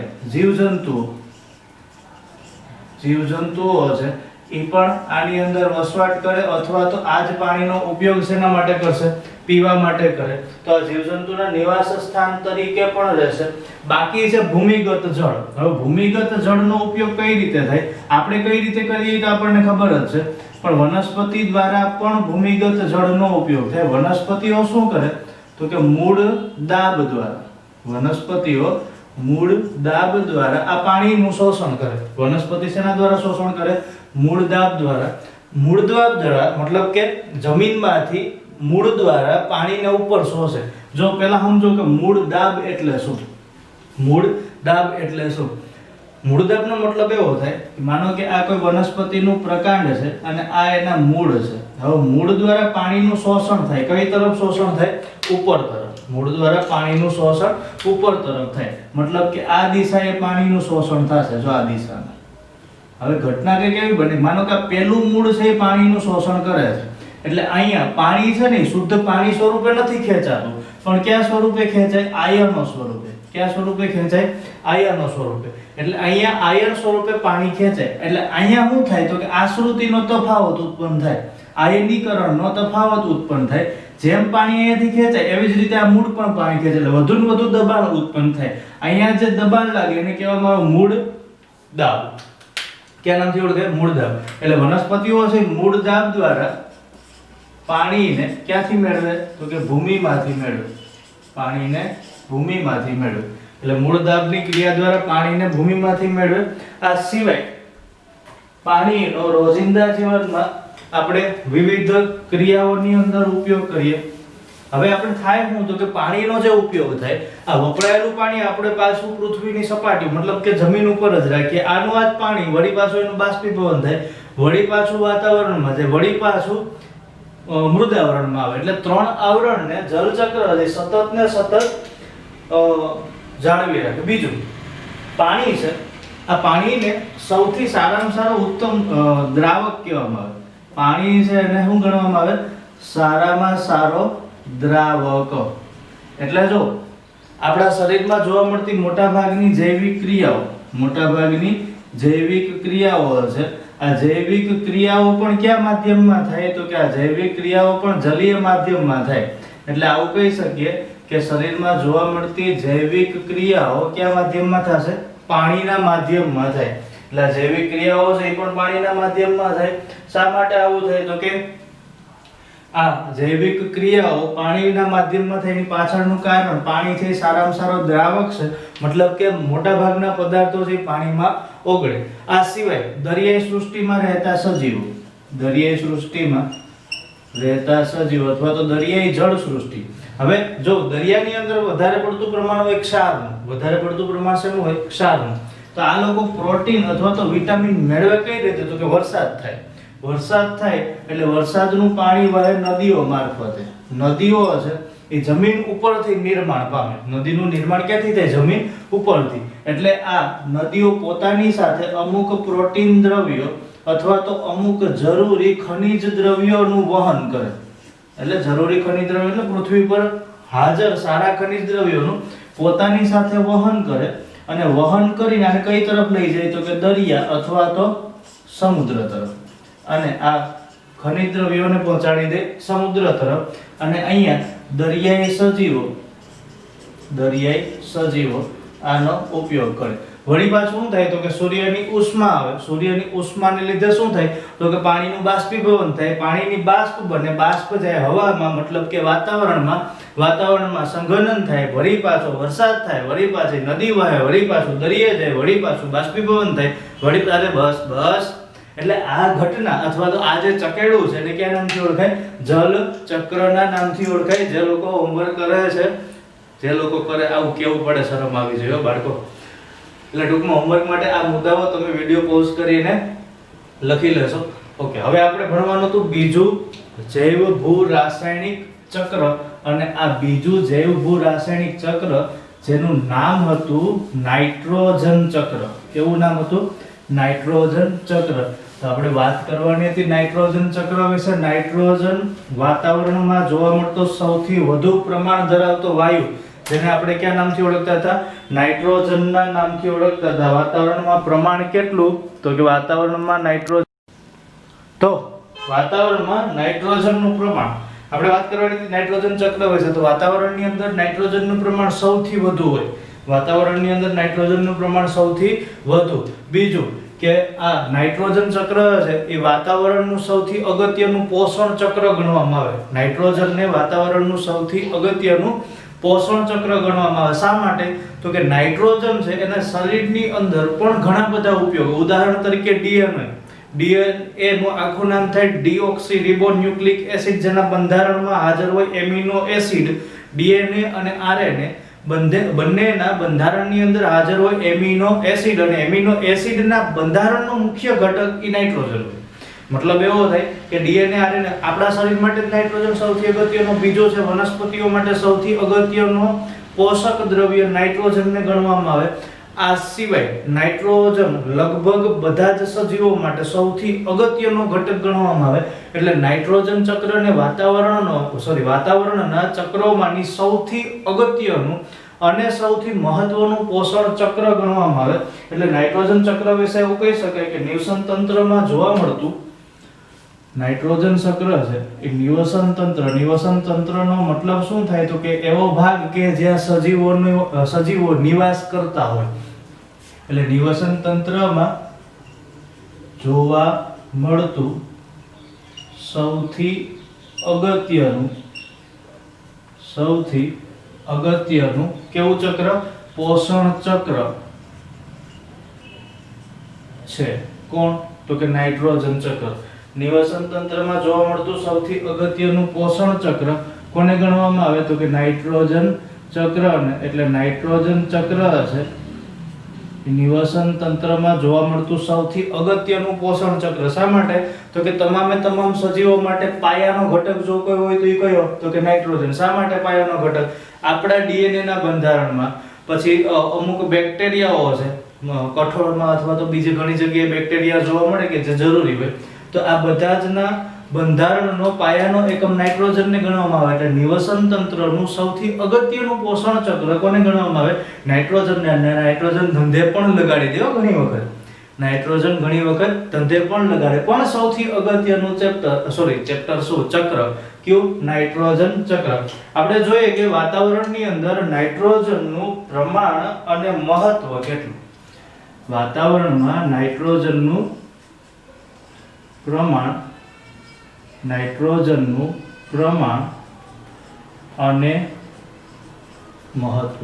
જીવજંતુઓ છે એ પણ આની અંદર વસવાટ કરે અથવા તો આ જ પાણીનો ઉપયોગ શેના માટે કરશે? પીવા માટે કરે. તો આ જીવજંતુના નિવાસ સ્થાન તરીકે પણ રહેશે. બાકી છે ભૂમિગત જળ. હવે ભૂમિગત જળનો ઉપયોગ કઈ રીતે થાય? આપણે કઈ રીતે કરીએ તો આપણને ખબર જ છે, પણ વનસ્પતિ દ્વારા પણ ભૂમિગત જળનો ઉપયોગ થાય. વનસ્પતિઓ શું કરે? તો કે મૂળ દાબ દ્વારા, વનસ્પતિઓ મૂળ દાબ દ્વારા આ પાણીનું શોષણ કરે. વનસ્પતિ શેના દ્વારા શોષણ કરે? મૂળ દાબ દ્વારા. મૂળ દાબ દ્વારા મતલબ કે જમીનમાંથી મૂળ દ્વારા પાણીને ઉપર શોષે. જો પહેલા સમજો કે મૂળ દાબ એટલે શું? મૂળ દાબ એટલે શું? મૂળ દાબનો મતલબ એવો થાય કે માનો કે આ કોઈ વનસ્પતિનું પ્રકાંડ છે અને આ એના મૂળ છે. હવે મૂળ દ્વારા પાણીનું શોષણ થાય. કઈ તરફ શોષણ થાય? ઉપર તરફ. મૂળ દ્વારા પાણીનું શોષણ ઉપર તરફ થાય. મતલબ કે આ દિશાએ પાણીનું શોષણ થશે. જો આ દિશામાં હવે ઘટના કઈ કેવી બની? માનો કે પેલું મૂળ છે એ પાણીનું શોષણ કરે છે, એટલે અહીંયા પાણી છે ને શુદ્ધ પાણી સ્વરૂપે નથી ખેંચાતું, પણ કયા સ્વરૂપે ખેંચાય? આયનો સ્વરૂપે. કયા સ્વરૂપે ખેંચાય? આયનો સ્વરૂપે. એટલે અહીંયા આયન સ્વરૂપે પાણી ખેંચાય. એટલે અહીંયા શું થાય? તો કે આશ્રુતિનો તફાવત ઉત્પન્ન થાય, આયનીકરણનો તફાવત ઉત્પન્ન થાય. જેમ પાણી અહીંયાથી ખેંચાય એવી જ રીતે આ મૂળ પણ પાણી ખેંચે, એટલે વધુ ને વધુ દબાણ ઉત્પન્ન થાય. અહીંયા જે દબાણ લાગે એને કહેવામાં આવે મૂળ દાબ. ક્યાં નામથી ઓળખાય? મૂળ દાબ. એટલે વનસ્પતિઓ છે મૂળ દાબ દ્વારા પાણીને ક્યાંથી મેળવે? તો કે ભૂમિમાંથી મેળવે. પાણીને ભૂમિમાંથી મેળવે. એટલે મૂળ દાબની ક્રિયા દ્વારા પાણીને ભૂમિમાંથી મેળવે. આ સિવાય પાણીનો રોજિંદા જીવનમાં આપણે વિવિધ ક્રિયાઓની અંદર ઉપયોગ કરીએ. હવે આપણે થાય શું? તો કે પાણીનો જે ઉપયોગ થાય, આ વપરાયેલું પાણી આપણે પાછું પૃથ્વીની સપાટી મતલબ કે જમીન ઉપર જ રાખીએ. આનું આ જ પાણી વળી પાછું એનું બાષ્પીભવન થાય, વળી પાછું વાતાવરણમાં જાય, વળી પાછું મૃદાવરણમાં આવે. એટલે 3 આવરણને જલચક્ર સતત ને સતત જાળવી રાખે. બીજું પાણી છે, આ પાણીને સૌથી સારામાં સારો ઉત્તમ દ્રાવક કહેવામાં આવે. પાણી છે એને શું ગણવામાં આવે? સારામાં સારો દ્રાવક. એટલે જો આપણા શરીરમાં જોવા મળતી મોટાભાગની જૈવિક ક્રિયાઓ છે, આ જૈવિક ક્રિયાઓ પણ કયા માધ્યમમાં થાય? તો કે આ જૈવિક ક્રિયાઓ પણ જલીય માધ્યમમાં થાય. એટલે આવું કહી શકીએ કે શરીરમાં જોવા મળતી જૈવિક ક્રિયાઓ કયા માધ્યમમાં થશે? પાણીના માધ્યમમાં થાય. એટલે જૈવિક ક્રિયાઓ છે એ પણ પાણીના માધ્યમમાં થાય. શા માટે આવું થાય? તો કે આ જૈવિક ક્રિયાઓ પાણીના માધ્યમમાં થાય એની પાછળનું કારણ પાણી છે સારામાં સારો દ્રાવક છે, મતલબ કે મોટા ભાગના પદાર્થો છે પાણીમાં ઓગળે. આ સિવાય દરિયાઈ સૃષ્ટિમાં રહેતા સજીવો અથવા તો દરિયાઈ જળ સૃષ્ટિ. હવે જો દરિયાની અંદર વધારે પડતું પ્રમાણ હોય ક્ષારનું, વધારે પડતું પ્રમાણ શેનું હોય? ક્ષારનું. તો આ લોકો પ્રોટીન અથવા તો વિટામિન મેળવે કઈ રીતે? તો કે વરસાદ થાય એટલે વરસાદનું પાણી વહે નદીઓ મારફતે. નદીઓ છે એ જમીન ઉપરથી નિર્માણ પામે. નદીનું નિર્માણ ક્યાંથી થાય? જમીન ઉપરથી. એટલે આ નદીઓ પોતાની સાથે અમુક પ્રોટીન દ્રવ્યો અથવા તો અમુક જરૂરી ખનિજ દ્રવ્યોનું વહન કરે. એટલે જરૂરી ખનિજ દ્રવ્યો એટલે પૃથ્વી પર હાજર સારા ખનિજ દ્રવ્યોનું પોતાની સાથે વહન કરે, અને વહન કરીને આને કઈ તરફ લઈ જાય? તો કે દરિયા અથવા તો સમુદ્ર તરફ. અને આ ખનિજ દ્રવ્યોને પહોંચાડી દે સમુદ્ર તરફ. અને અહીંયા દરિયાઈ સજીવો આનો ઉપયોગ કરે. વળી પાછું શું થાય તો કે સૂર્યની ઉષ્મા આવે, સૂર્યની ઉષ્માને લીધે શું થાય તો કે પાણીનું બાષ્પીભવન થાય, પાણીની બાષ્પ બને, બાષ્પ જાય હવામાં મતલબ કે વાતાવરણમાં, વાતાવરણમાં સંઘનન થાય, વળી પાછો વરસાદ થાય, વળી પાછી નદી વહે, વળી પાછું દરિયે જાય, વળી પાછું બાષ્પીભવન થાય, વળી પાછે બસ એટલે આ ઘટના અથવા તો આ જે ચકેડું છે એને કયા નામથી ઓળખાય? જલ ચક્રના નામથી ઓળખાય. જે લોકો હોમવર્ક કરે છે, જે લોકો કરે, આવું કેવું પડે, શરમ આવી જોઈએ બાળકો. એટલે ટૂંકમાં હોમવર્ક માટે આ મુદ્દાઓ તમે વિડિયો પોઝ કરીને લખી લેશો. ઓકે, હવે આપણે ભણવાનું હતું બીજું જૈવ ભૂ રાસાયણિક ચક્ર, અને આ બીજું જૈવ ભૂ રાસાયણિક ચક્ર જેનું નામ હતું નાઇટ્રોજન ચક્ર. કેવું નામ હતું? નાઇટ્રોજન ચક્ર. તો આપણે વાત કરવાની હતી નાઇટ્રોજન ચક્ર વિશે. નાઇટ્રોજન વાતાવરણમાં જોવા મળતો સૌથી વધુ પ્રમાણ ધરાવતો વાયુ, જેને આપણે કયા નામથી ઓળખતા હતા? નાઇટ્રોજનના નામથી ઓળખતા હતા. વાતાવરણમાં પ્રમાણ કેટલું તો કે વાતાવરણમાં નાઇટ્રોજનનું પ્રમાણ આપણે વાત કરવાની હતી નાઇટ્રોજન ચક્ર વિશે. તો વાતાવરણની અંદર નાઇટ્રોજનનું પ્રમાણ સૌથી વધુ હોય, વાતાવરણની અંદર નાઇટ્રોજનનું પ્રમાણ સૌથી વધુ. બીજું કે આ નાઇટ્રોજન ચક્ર છે એ વાતાવરણનું સૌથી અગત્યનું પોષણ ચક્ર ગણવામાં આવે. નાઇટ્રોજનને વાતાવરણનું સૌથી અગત્યનું પોષણ ચક્ર ગણવામાં આવે. શા માટે તો કે નાઇટ્રોજન છે એના શરીરની અંદર પણ ઘણા બધા ઉપયોગ. ઉદાહરણ તરીકે ડીએનએ નું આખું નામ થાય ડીઓક્સી રિબોન્યુક્લિક એસિડ, જેના બંધારણમાં હાજર હોય એમિનો એસિડ. ડીએનએ અને આરએનએ બંનેના બંધારણની અંદર હાજર હોય એમિનો એસિડ, અને એમિનો એસિડના બંધારણનો મુખ્ય ઘટક એ નાઇટ્રોજન હોય. મતલબ એવો થાય કે ડીએનએ આરએનએ આપણા શરીર માટે નાઇટ્રોજન સૌથી અગત્યનો. બીજો છે વનસ્પતિઓ માટે સૌથી અગત્યનો પોષક દ્રવ્ય નાઇટ્રોજનને ગણવામાં આવે. આ સિવાય નાઇટ્રોજન લગભગ બધા જ સજીવો માટે સૌથી અગત્યનો ઘટક ગણવામાં આવે. એટલે નાઇટ્રોજન ચક્રને વાતાવરણના ચક્રોમાંની સૌથી અગત્યનું અને સૌથી મહત્વનું પોષણ ચક્ર ગણવામાં આવે. એટલે નાઇટ્રોજન ચક્ર વિશે એવું કહી શકાય કે નિવસન તંત્રમાં જોવા મળતું નાઇટ્રોજન ચક્ર છે એ નિવસન તંત્રનો મતલબ શું થાય તો કે એવો ભાગ કે જ્યાં સજીવો નિવાસ કરતા હોય. એટલે નિવસન તંત્રમાં જોવા મળતું સૌથી અગત્યનું કેવું ચક્ર? પોષણ ચક્ર છે. કોણ? તો કે નાઇટ્રોજન ચક્ર. નિવસન તંત્રમાં જોવા મળતું સૌથી અગત્યનું પોષણ ચક્ર કોને ગણવામાં આવે તો કે નાઇટ્રોજન ચક્રને. એટલે નાઇટ્રોજન ચક્ર છે નિવસન તંત્રમાં જોવા મળતું સૌથી અગત્યનું પોષણ ચક્ર. શા માટે તો કે તમામ સજીવો માટે પાયાનો ઘટક જો કોઈ હોય તો એ કયો તો કે નાઇટ્રોજન. શા માટે પાયાનો ઘટક? આપણા ડીએનએ ના બંધારણમાં, પછી અમુક બેક્ટેરિયાઓ છે કઠોળમાં અથવા તો બીજી ઘણી જગ્યાએ બેક્ટેરિયા જોવા મળે કે જે જરૂરી હોય. તો આ બધા જના બંધારણનો પાયાનો એકમ નાઇટ્રોજનને ગણવામાં આવે. એટલે નિવસન તંત્રનું સૌથી અગત્યનું પોષણ ચક્ર કોને ગણવામાં આવે? નાઇટ્રોજનને. અને નાઇટ્રોજન ધંધે પણ લગાડી દે ઘણી વખત. નાઇટ્રોજન ઘણી વખત ધંધે પણ લગાડે. પણ સૌથી અગત્યનું ચક્ર કયું? નાઇટ્રોજન ચક્ર. આપણે જોઈએ કે વાતાવરણની અંદર નાઇટ્રોજનનું પ્રમાણ અને મહત્વ કેટલું. વાતાવરણમાં નાઇટ્રોજનનું પ્રમાણ અને મહત્વ.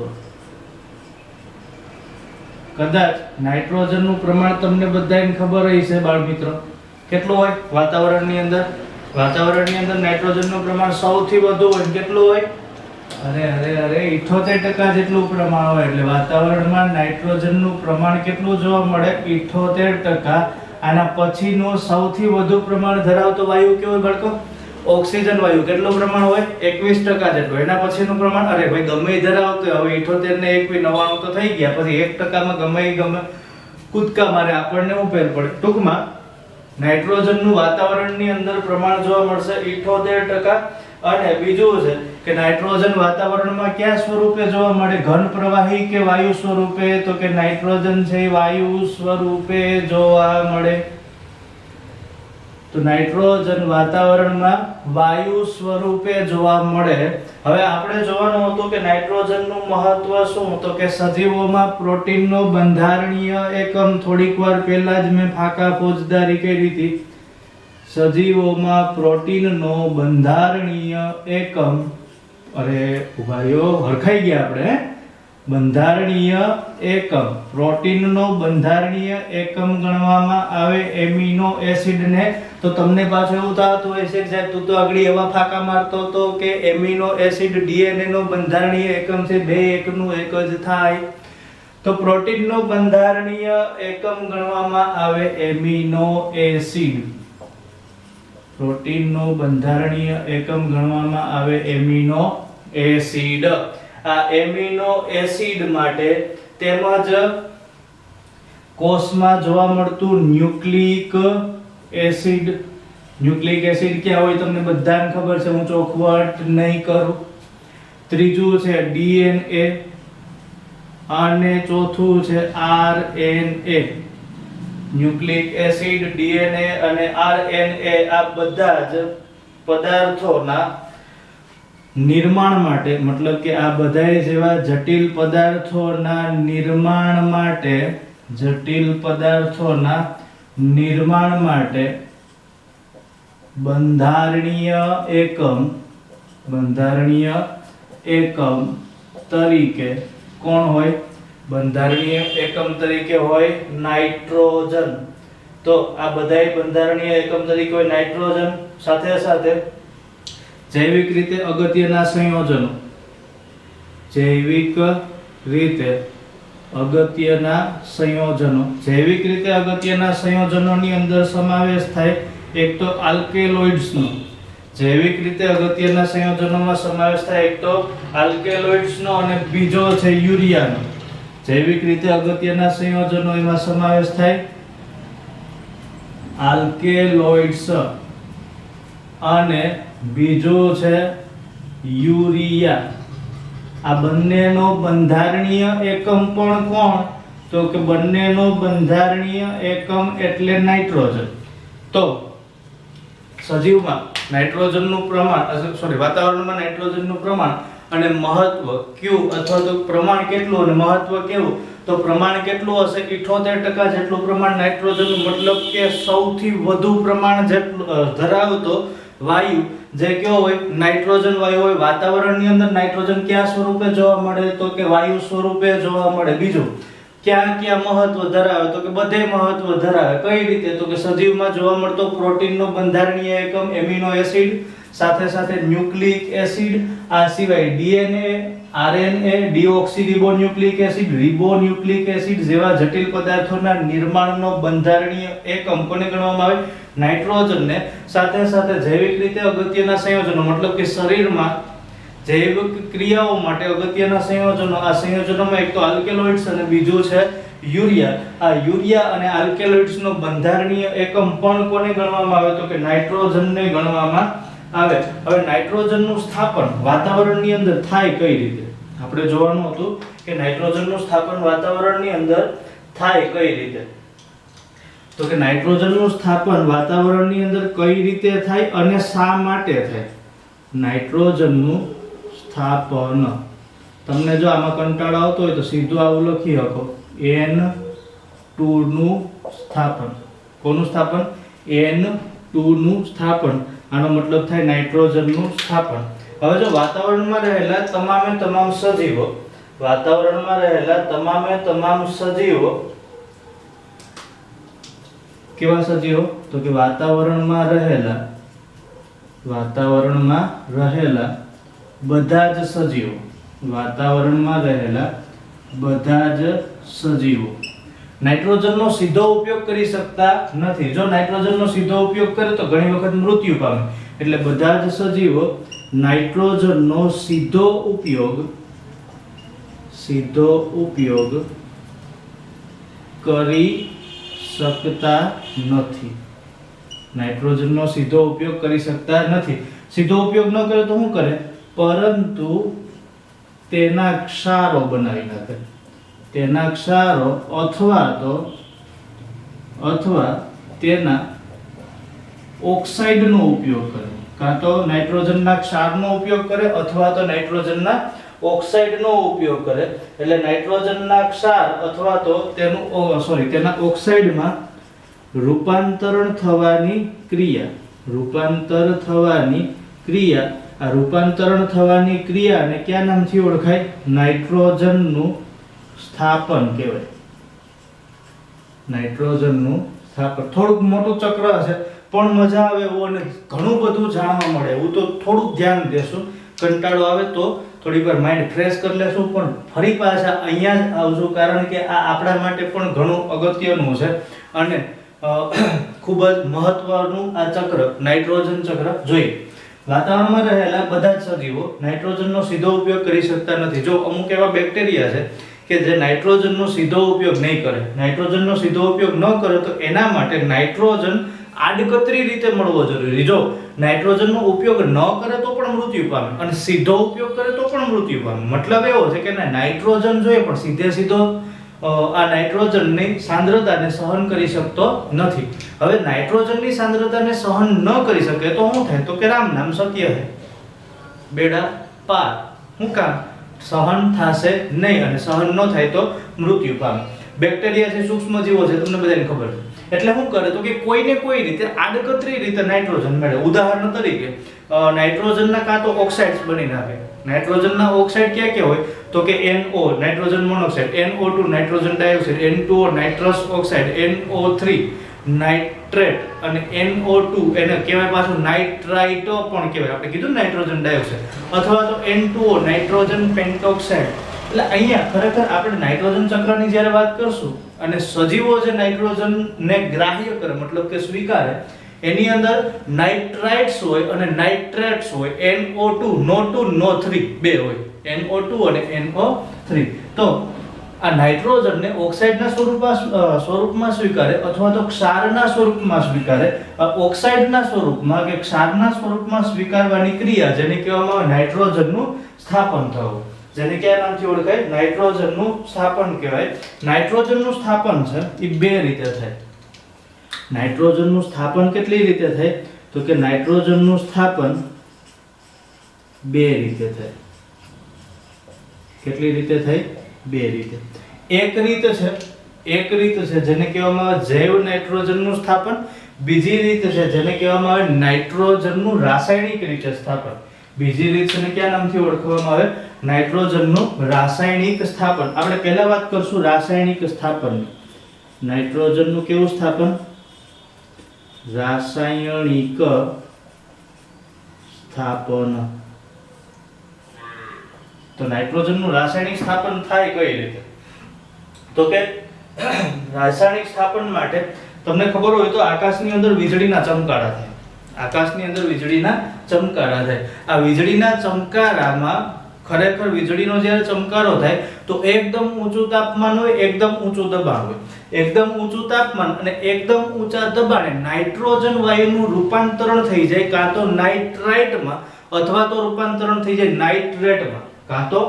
કદાચ નાઇટ્રોજનનું પ્રમાણ તમને બધાને ખબર હશે બાળ મિત્રો. કેટલું હોય વાતાવરણની અંદર? વાતાવરણની અંદર નાઇટ્રોજનનું પ્રમાણ સૌથી વધુ હોય. કેટલું હોય? અરે 78% જેટલું પ્રમાણ હોય. એટલે વાતાવરણમાં નાઇટ્રોજનનું પ્રમાણ કેટલું જોવા મળે? 78%. આના પછીનો સૌથી વધુ પ્રમાણ ધરાવતો વાયુ કેવો બાળકો? ઓક્સિજન વાયુ. કેટલું પ્રમાણ હોય? 21% જેટલું. એના પછીનું પ્રમાણ અરે ભાઈ ગમે એ ધરાવતો હવે 78 ને 99 તો થઈ ગયા, પછી 1% ગમે કૂદકા મારે આપણને હું ફેર પડે. ટૂંકમાં નાઇટ્રોજનનું વાતાવરણની અંદર પ્રમાણ જોવા મળશે 78%. અને બીજું છે કે નાઇટ્રોજન વાતાવરણમાં કયા સ્વરૂપે જોવા મળે? ઘન પ્રવાહી કે વાયુ સ્વરૂપે? તો કે નાઇટ્રોજન છે વાયુ સ્વરૂપે જોવા મળે. તો નાઇટ્રોજન વાતાવરણમાં વાયુ સ્વરૂપે જોવા મળે. હવે આપણે જોવાનું હતું કે નાઇટ્રોજનનું મહત્વ શું, તો કે સજીવોમાં પ્રોટીનનો બંધારણીય એકમ, થોડીક વાર પહેલા જ મેં ફાકા ફોજદારી કરી હતી. સજીવોમાં પ્રોટીનનો બંધારણીય એકમ, અરે ઉભા રહ્યો, હરખાઈ ગયા આપણે. બંધારણીય એકમ, પ્રોટીનનો બંધારણીય એકમ ગણવામાં આવે એમિનો એસિડને. તો તમને પાછું એવું થતું હોય છે સાહેબ તું તો આગળ એવા ફાકા મારતો હતો કે એમિનો એસિડ ડીએનએ નો બંધારણીય એકમ છે, બે એકનું એક જ થાય. તો પ્રોટીનનો બંધારણીય એકમ ગણવામાં આવે એમિનો એસિડ. પ્રોટીનનો બંધારણીય એકમ ગણવામાં આવે એમિનો એસિડ. આ એમિનો એસિડ માટે તેમજ કોષમાં જોવા મળતું ન્યુક્લિક એસિડ. ન્યુક્લિક એસિડ ક્યાં હોય તમને બધાને ખબર છે, હું ચોખવટ નહીં કરું. ત્રીજું છે ડીએનએ અને ચોથું છે આરએનએ. ન્યુક્લિક એસિડ, ડીએનએ અને આરએનએ આ બધા જ પદાર્થોના નિર્માણ માટે, મતલબ કે આ બધાય જેવા જટિલ પદાર્થોના નિર્માણ માટે, જટિલ પદાર્થોના નિર્માણ માટે બંધારણીય એકમ તરીકે કોણ હોય? બંધારણીય એકમ તરીકે હોય નાઇટ્રોજન. તો આ બધાય બંધારણીય એકમ તરીકે હોય નાઇટ્રોજન. સાથે સાથે જૈવિક રીતે અગત્યના સંયોજનો, જૈવિક રીતે અગત્યના સંયોજનો, જૈવિક રીતે અગત્યના સંયોજનોની અંદર સમાવેશ થાય એક તો આલ્કેલોઇડ્સનો. જૈવિક રીતે અગત્યના સંયોજનોમાં સમાવેશ થાય એક તો આલ્કેલોઇડ્સનો અને બીજો છે યુરિયાનો. જૈવિક રીતે અગત્યના સંયોજનો એમાં સમાવેશ થાય આલ્કેલોઇડ્સ અને બીજો છે યુરિયા. આ બંનેનો બંધારણીય એકમ પણ કોણ? તો કે બંનેનો બંધારણીય એકમ એટલે નાઇટ્રોજન. તો સજીવમાં નાઇટ્રોજનનું પ્રમાણ, વાતાવરણમાં નાઇટ્રોજનનું પ્રમાણ અને મહત્વ ક્યુ અથવા તો પ્રમાણ કેટલું અને મહત્વ કેવું? તો પ્રમાણ કેટલું હશે? 78% જેટલું પ્રમાણ નાઇટ્રોજનનું, મતલબ કે સૌથી વધુ પ્રમાણ જેટલું ધરાવતો વાયુ જે કયો હોય? નાઇટ્રોજન વાયુ હોય. વાતાવરણની અંદર નાઇટ્રોજન કયા સ્વરૂપે જોવા મળે? તો કે વાયુ સ્વરૂપે જોવા મળે. બીજું ક્યાં ક્યાં મહત્વ ધરાવે? તો કે બધે મહત્વ ધરાવે. કઈ રીતે? તો કે સજીવમાં જોવા મળતો પ્રોટીનનો બંધારણીય એકમ એમિનો એસિડ, સાથે સાથે ન્યુક્લિક એસિડ, આ સિવાય DNA, RNA, deoxyribonucleic acid, ribonucleic acid જેવા જટિલ પદાર્થોના નિર્માણનો બંધારણીય એકમ કોને ગણવામાં આવે? નાઇટ્રોજનને. સાથે સાથે જૈવિક રીતે અગત્યના સંયોજનો, મતલબ કે શરીરમાં જૈવિક ક્રિયાઓ માટે અગત્યના સંયોજનો. આ સંયોજનોમાં એક તો આલ્કેલોઇડ્સ અને બીજું છે યુરિયા. આ યુરિયા અને આલ્કેલોઇડ્સનો બંધારણીય એકમ પણ કોને ગણવામાં આવે? તો કે નાઇટ્રોજનને ગણવામાં આવે. હવે નાઇટ્રોજનનું સ્થાપન વાતાવરણની અંદર થાય કઈ રીતે? આપણે જોવાનું હતું કે નાઇટ્રોજનનું સ્થાપન વાતાવરણની અંદર થાય કઈ રીતે. તો કે નાઇટ્રોજનનું સ્થાપન વાતાવરણની અંદર કઈ રીતે થાય અને શા માટે થાય? નાઇટ્રોજનનું સ્થાપન, તમને જો આમાં કંટાળો આવતો હોય તો સીધું આવું લખી શકો, N2 નું સ્થાપન. કોનું સ્થાપન? N2 નું સ્થાપન. આનો મતલબ થાય નાઇટ્રોજનનું સ્થાપન. હવે જો વાતાવરણમાં રહેલા તમામે તમામ સજીવો, વાતાવરણમાં રહેલા તમામે તમામ સજીવો કેવા સજીવો? તો કે વાતાવરણમાં રહેલા બધા જ સજીવો, વાતાવરણમાં રહેલા બધા જ સજીવો નાઇટ્રોજનનો સીધો ઉપયોગ કરી શકતા નથી. જો નાઇટ્રોજનનો સીધો ઉપયોગ કરે તો ઘણી વખત મૃત્યુ પામે. એટલે બધા જ સજીવો નાઇટ્રોજનનો સીધો ઉપયોગ કરી શકતા નથી. નાઇટ્રોજનનો સીધો ઉપયોગ કરી શકતા નથી. સીધો ઉપયોગ ન કરે તો શું કરે? પરંતુ તેના ક્ષારો બનાવી નાખે. તેના ક્ષારો અથવા તેના ઓક્સાઇડનો ઉપયોગ કરે, કાં તો નાઇટ્રોજનના ક્ષારનો ઉપયોગ કરે અથવા તો નાઇટ્રોજનના ઓક્સાઇડનો ઉપયોગ કરે. એટલે નાઇટ્રોજનના ક્ષાર અથવા તો તેના ઓક્સાઇડમાં રૂપાંતરણ થવાની ક્રિયા આ રૂપાંતરણ થવાની ક્રિયાને કયા નામથી ઓળખાય? નાઇટ્રોજનનું સ્થાપન કહેવાય. નાઇટ્રોજનનું સ્થાપન. થોડુંક મોટું ચક્ર હશે પણ મજા આવે એવું અને ઘણું બધું જાણવા મળે એવું. તો થોડુંક ધ્યાન દેશું, કંટાળો આવે તો થોડીક વાર માઇન્ડ ફ્રેશ કરી લેશું, પણ ફરી પાછા અહીંયા જ આવજો, કારણ કે આ આપણા માટે પણ ઘણું અગત્યનું છે અને ખૂબ જ મહત્વનું આ ચક્ર, નાઇટ્રોજન ચક્ર. જોઈએ, વાતાવરણમાં રહેલા બધા જ સજીવો નાઇટ્રોજનનો સીધો ઉપયોગ કરી શકતા નથી. જો અમુક એવા બેક્ટેરિયા છે કે જે નાઇટ્રોજનનો સીધો ઉપયોગ નહીં કરે, નાઇટ્રોજનનો સીધો ઉપયોગ ન કરે તો એના માટે નાઇટ્રોજન આડકતરી રીતે મળવો જરૂરી. જો નાઇટ્રોજનનો ઉપયોગ ન કરે તો પણ મૃત્યુ પામે અને સીધો ઉપયોગ કરે તો પણ મૃત્યુ પામે. મતલબ એવો છે કે નાઇટ્રોજન જોઈએ પણ સીધો આ નાઇટ્રોજનની સાંદ્રતાને સહન કરી શકતો નથી. હવે નાઇટ્રોજનની સાંદ્રતાને સહન ન કરી શકે તો શું થાય? તો કે રામ નામ સત્ય છે, બેડા પાર. શું કામ? સહન થશે નહીં અને સહન ન થાય તો મૃત્યુ પામે. બેક્ટેરિયા છે, સૂક્ષ્મ જીવો છે, તમને બધાને ખબર છે. એટલે શું કરે તો કે કોઈને કોઈ રીતે આડકતરી રીતે નાઇટ્રોજન મેળવે. ઉદાહરણ તરીકે નાઇટ્રોજનના કાં તો ઓક્સાઇડ્સ બની નાખે. નાઇટ્રોજનના ઓક્સાઇડ ક્યાં ક્યાં હોય? તો કે NO nitrogen monoxide, NO2 nitrogen dioxide, N2O nitrous oxide, NO3 nitrate અને NO2 એને કહેવાય પાછું નાઇટ્રાઇટો પણ કહેવાય. આપણે કીધું નાઇટ્રોજન ડાયોક્સાઇડ. અથવા તો N2O નાઇટ્રોજન પેન્ટોક્સાઇડ. એટલે અહીંયા ખરેખર આપણે નાઇટ્રોજન ચક્રની જ્યારે વાત કરશું અને સજીવો જે નાઇટ્રોજનને ગ્રાહ્ય કરે, મતલબ કે સ્વીકારે, એની અંદર નાઇટ્રાઇટ્સ હોય અને નાઇટ્રેટ્સ હોય. NO2 No2 No3 બે હોય, NO2 અને NO3. તો આ નાઇટ્રોજનને ઓક્સાઇડના સ્વરૂપમાં સ્વીકારે અથવા તો ક્ષારના સ્વરૂપમાં સ્વીકારે. ઓક્સાઇડના સ્વરૂપમાં કે ક્ષારના સ્વરૂપમાં સ્વીકારવાની ક્રિયા જેને કહેવામાં આવે નાઇટ્રોજનનું સ્થાપન થવું, જેને કયા નામથી ઓળખાય? નાઇટ્રોજનનું સ્થાપન કહેવાય. નાઇટ્રોજનનું સ્થાપન છે એ બે રીતે થાય. નાઇટ્રોજનનું સ્થાપન કેટલી રીતે થાય? તો કે નાઇટ્રોજનનું સ્થાપન બે રીતે થાય. કેટલી રીતે થાય? બે રીતે. એક રીત છે જેને કહેવામાં આવે જૈવ નાઇટ્રોજનનું સ્થાપન. બીજી રીત છે જેને કહેવામાં આવે નાઇટ્રોજનનું રાસાયણિક રીતે સ્થાપન. બીજી રીત છે કયા નામથી ઓળખવામાં આવે? નાઇટ્રોજનનું રાસાયણિક સ્થાપન. આપણે પહેલા વાત કરશું રાસાયણિક સ્થાપન. નાઇટ્રોજનનું કેવું સ્થાપન? રાસાયણિક સ્થાપન. તો નાઇટ્રોજનનું રાસાયણિક સ્થાપન થાય કઈ રીતે? તો કે રાસાયણિક સ્થાપન માટે તમને ખબર હોય તો આકાશની અંદર વીજળીના ચમકારા થાય. આકાશની અંદર વીજળીના ચમકારા થાય. આ વીજળીના ચમકારામાં ખરેખર વીજળીનો જ્યારે ચમકારો થાય તો એકદમ ઊંચું તાપમાન હોય, એકદમ ઊંચું દબાણ હોય. એકદમ ઊંચું તાપમાન અને એકદમ ઊંચા દબાણે નાઇટ્રોજન વાયુનું રૂપાંતરણ થઈ જાય કાં તો નાઇટ્રાઇટમાં અથવા તો રૂપાંતરણ થઈ જાય નાઇટ્રેટમાં. કાં તો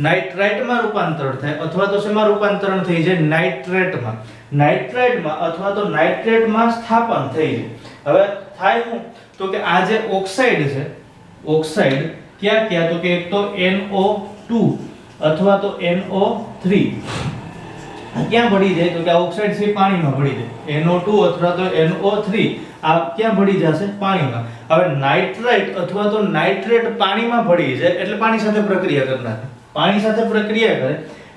નાઇટ્રાઇટમાં રૂપાંતરણ થાય અથવા તો શેમાં રૂપાંતરણ થઈ જાય? નાઇટ્રેટમાં. નાઇટ્રાઇટમાં અથવા તો નાઇટ્રેટમાં સ્થાપન થઈ જાય. હવે થાય શું? તો કે આ જે ઓક્સાઇડ છે, ઓક્સાઇડ ક્યાં તો કે એક તો NO2 અથવા તો NO3 ક્યાં ભળી જાય? તો કે આ ઓક્સાઇડ છે પાણીમાં ભળી જાય. NO2 અથવા તો NO3 આ ક્યાં ભળી જશે? પાણીમાં. હવે નાઇટ્રાઇટ અથવા તો નાઇટ્રેટ પાણીમાં ભળી જાય એટલે પાણી સાથે પ્રક્રિયા કરી નાખે. પાણી સાથે પ્રક્રિયા કરે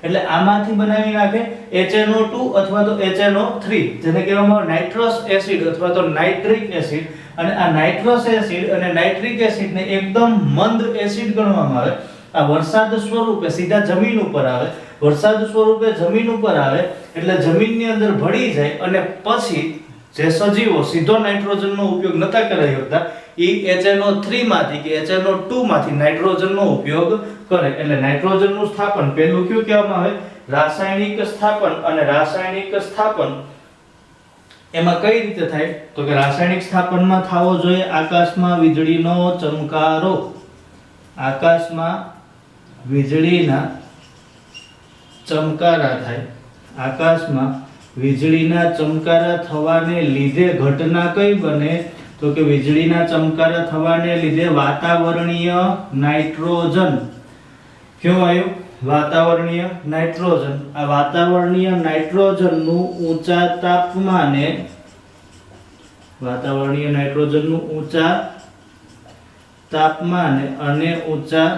એટલે આમાંથી બનાવી નાખે HNO2 અથવા તો HNO3 જેને કહેવામાં આવે નાઇટ્રસ એસિડ અથવા તો નાઇટ્રિક એસિડ. અને આ નાઇટ્રસ એસિડ અને નાઇટ્રિક એસિડને એકદમ મંદ એસિડ ગણવામાં આવે. આ વરસાદ સ્વરૂપે સીધા જમીન ઉપર આવે. વરસાદ સ્વરૂપે જમીન ઉપર આવે એટલે જમીનની અંદર ભળી જાય અને પછી જે સજીવો સીધો નાઇટ્રોજનનો ઉપયોગ નતા કરી શકતા એ HNO3 માંથી કે HNO2 માંથી નાઇટ્રોજનનો ઉપયોગ કરે. એટલે નાઇટ્રોજનનું સ્થાપન પહેલું કયું કહેવામાં આવે? રાસાયણિક સ્થાપન. અને રાસાયણિક સ્થાપન એમાં કઈ રીતે થાય? તો કે રાસાયણિક સ્થાપનમાં થવો જોઈએ આકાશમાં વીજળીનો ચમકારો. આકાશમાં વીજળીના ચમકારા થાય. આકાશમાં વીજળીના ચમકારા થવાને લીધે ઘટના કઈ બને? તો કે વીજળીના ચમકારા થવાને લીધે વાતાવરણીય નાઇટ્રોજન કેવું આવ્યું? વાતાવરણીય નાઇટ્રોજન. આ વાતાવરણીય નાઇટ્રોજનનું ઊંચા તાપમાને વાતાવરણીય નાઇટ્રોજનનું ઊંચા તાપમાને અને ઊંચા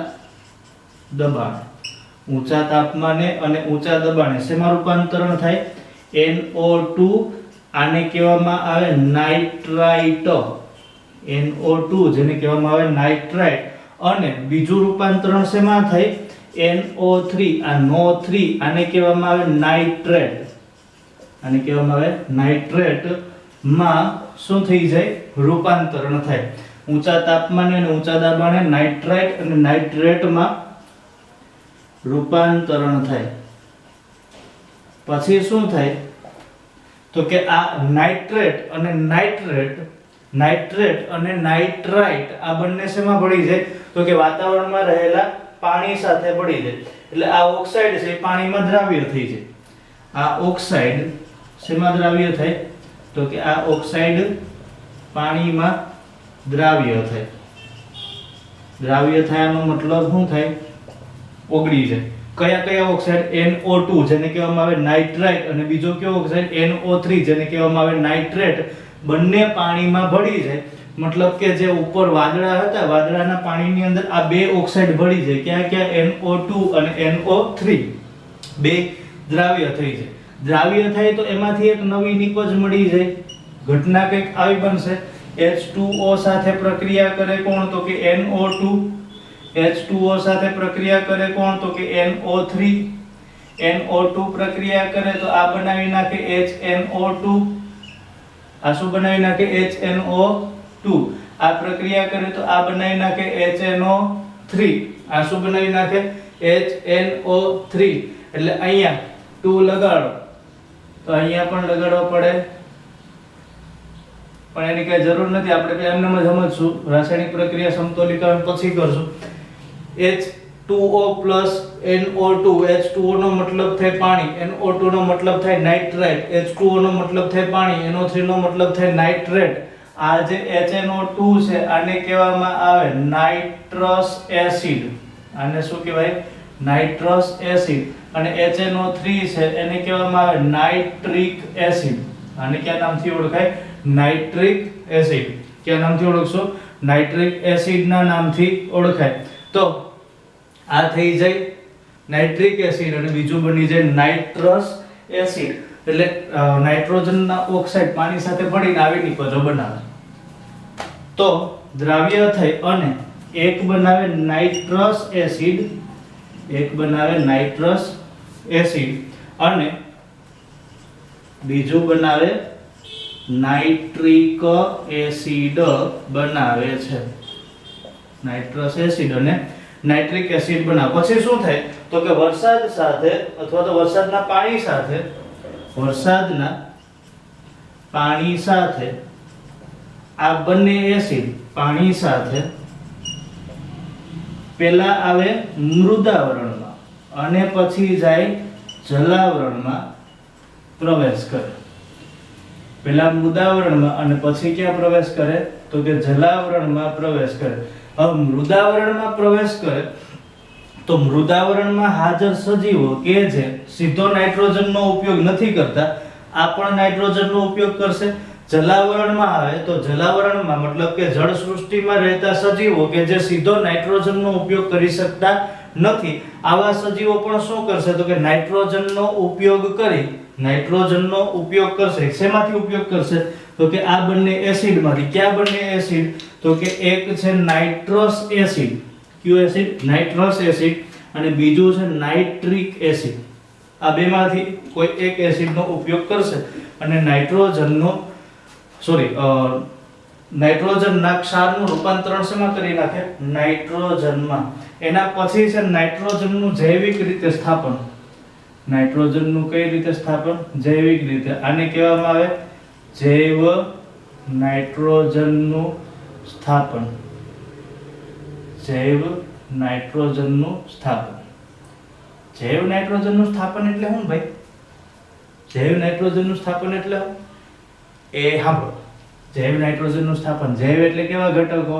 દબાણ, ઊંચા તાપમાને અને ઊંચા દબાણે શેમાં રૂપાંતરણ થાય? NO2. આને કહેવામાં આવે નાઇટ્રાઇટ. NO2 જેને કહેવામાં આવે નાઇટ્રાઇટ. અને બીજું રૂપાંતરણ શેમાં થાય? NO3. આ NO3 આને કહેવામાં આવે નાઇટ્રેટ. આને કહેવામાં આવે નાઇટ્રેટ. માં શું થઈ જાય? રૂપાંતરણ થાય. ઊંચા તાપમાને અને ઊંચા દબાણે નાઇટ્રાઇટ અને નાઇટ્રેટમાં રૂપાંતરણ થાય. પછી શું થાય? તો કે આ નાઇટ્રેટ અને નાઇટ્રેટ, નાઇટ્રેટ અને નાઇટ્રાઇટ આ બંને શેમાં ભળી જાય? તો કે વાતાવરણમાં રહેલા પાણી સાથે ભળી જાય. એટલે આ ઓક્સાઇડ છે પાણીમાં દ્રાવ્ય થઈ જાય. આ ઓક્સાઇડ શેમાં દ્રાવ્ય થાય? તો કે આ ઓક્સાઇડ પાણીમાં દ્રાવ્ય થાય. દ્રાવ્ય થયાનો મતલબ શું થાય? ઓગળી જાય. કયા કયા ઓક્સાઇડ? NO2 જેને કહેવામાં આવે નાઇટ્રાઇટ અને બીજો કયો ઓક્સાઇડ? NO3 જેને કહેવામાં આવે નાઇટ્રેટ. બંને પાણીમાં ભળી જાય. મતલબ કે જે ઉપર વાદળા હતા, વાદળાના પાણીની અંદર આ બે ઓક્સાઇડ ભળી જાય. ક્યાં ક્યાં? NO2 અને NO3 બે દ્રાવ્ય થઈ જાય. દ્રાવ્ય થાય તો એમાંથી એક નવી નિપજ મળી જાય. ઘટના કંઈક આવી બનશે. H2O સાથે પ્રક્રિયા કરે કોણ? તો કે NO2. H2O સાથે પ્રક્રિયા કરે કોણ? તો કે NO3. NO2 પ્રક્રિયા કરે તો આ બનાવી નાખે HNO2. આ શું બનાવી નાખે? HNO2. આ પ્રક્રિયા કરે તો આ બનાવી નાખે HNO3. આ શું બનાવી નાખે? HNO3. એટલે અહીંયા 2 લગાડો તો અહીંયા પણ લગાડવો પડે, પણ એની કઈ જરૂર નથી. આપણે એમને જ સમજશું. રાસાયણિક પ્રક્રિયા સમતોલીકરણ પછી કરશું. H2O NO2. H2O નો મતલબ થાય પાણી, NO2 નો મતલબ થાય નાઇટ્રાઇટ, H2O નો મતલબ થાય પાણી, NO3 નો મતલબ થાય નાઇટ્રેટ. આ જે HNO2 છે આને કહેવામાં આવે નાઇટ્રસ એસિડ. આને શું કહેવાય? Nitrous acid. અને HNO3 છે એને કહેવામાં આવે નાઇટ્રિક એસિડ. આને કયા નામથી ઓળખાય? Nitric acid. કયા નામથી ઓળખશો? નાઇટ્રિક એસિડના નામથી ઓળખાય. તો આ થઈ જાય નાઇટ્રિક એસિડ અને બીજું બની જાય નાઇટ્રસ એસિડ. એટલે નાઇટ્રોજનના ઓક્સાઇડ પાણી સાથે ભળીને આવી નિપજો બનાવે. તો દ્રાવ્ય થઈ અને એક બનાવે નાઇટ્રસ એસિડ, એક બનાવે નાઇટ્રસ એસિડ અને બીજું બનાવે નાઇટ્રિક એસિડ બનાવે છે. નાઇટ્રસ એસિડ અને નાઇટ્રિક એસિડ બનાવે. પછી શું થાય? તો કે વરસાદ સાથે અથવા તો વરસાદના પાણી સાથે, વરસાદના પાણી સાથે આ બંને એસિડ પાણી સાથે પેલા આવે મૃદાવરણમાં અને પછી જાય જલાવરણમાં પ્રવેશ કરે. પેલા મૃદાવરણમાં અને પછી ક્યાં પ્રવેશ કરે? તો કે જલાવરણમાં પ્રવેશ કરે. હવે મૃદાવરણમાં પ્રવેશ કરે તો મૃદાવરણમાં હાજર સજીવો કે જે સીધો નાઇટ્રોજનનો ઉપયોગ નથી કરતા, આ પણ નાઇટ્રોજનનો ઉપયોગ કરશે. જલાવરણમાં આવે તો જલાવરણમાં મતલબ કે જળ સૃષ્ટિમાં રહેતા સજીવો કે જે સીધો નાઇટ્રોજનનો ઉપયોગ કરી શકતા નથી, આવા સજીવો પણ શું કરશે? તો કે નાઇટ્રોજનનો ઉપયોગ કરી, નાઇટ્રોજનનો ઉપયોગ કરશે. શેમાંથી ઉપયોગ કરશે? તો કે આ બંને એસિડમાંથી. કયા બંને એસિડ? તો કે એક છે નાઇટ્રસ એસિડ. કયું એસિડ? Nitrous acid. અને બીજું છે નાઇટ્રિક એસિડ. આ બેમાંથી કોઈ એક એસિડનો ઉપયોગ કરશે અને નાઇટ્રોજનના ક્ષારનું રૂપાંતરણ શેમાં કરી નાખે? નાઇટ્રોજનમાં. એના પછી છે નાઇટ્રોજનનું જૈવિક રીતે સ્થાપન. નાઇટ્રોજનનું કઈ રીતે સ્થાપન? જૈવિક રીતે. આને કહેવામાં આવે જૈવ નાઇટ્રોજનનું સ્થાપન. જૈવ નાઇટ્રોજનનું સ્થાપન. જૈવ નાઇટ્રોજનનું સ્થાપન એટલે શું ભાઈ? જૈવ નાઇટ્રોજનનું સ્થાપન એટલે એ સાંભળો. જૈવ નાઇટ્રોજનનું સ્થાપન. જૈવ એટલે કેવા ઘટકો?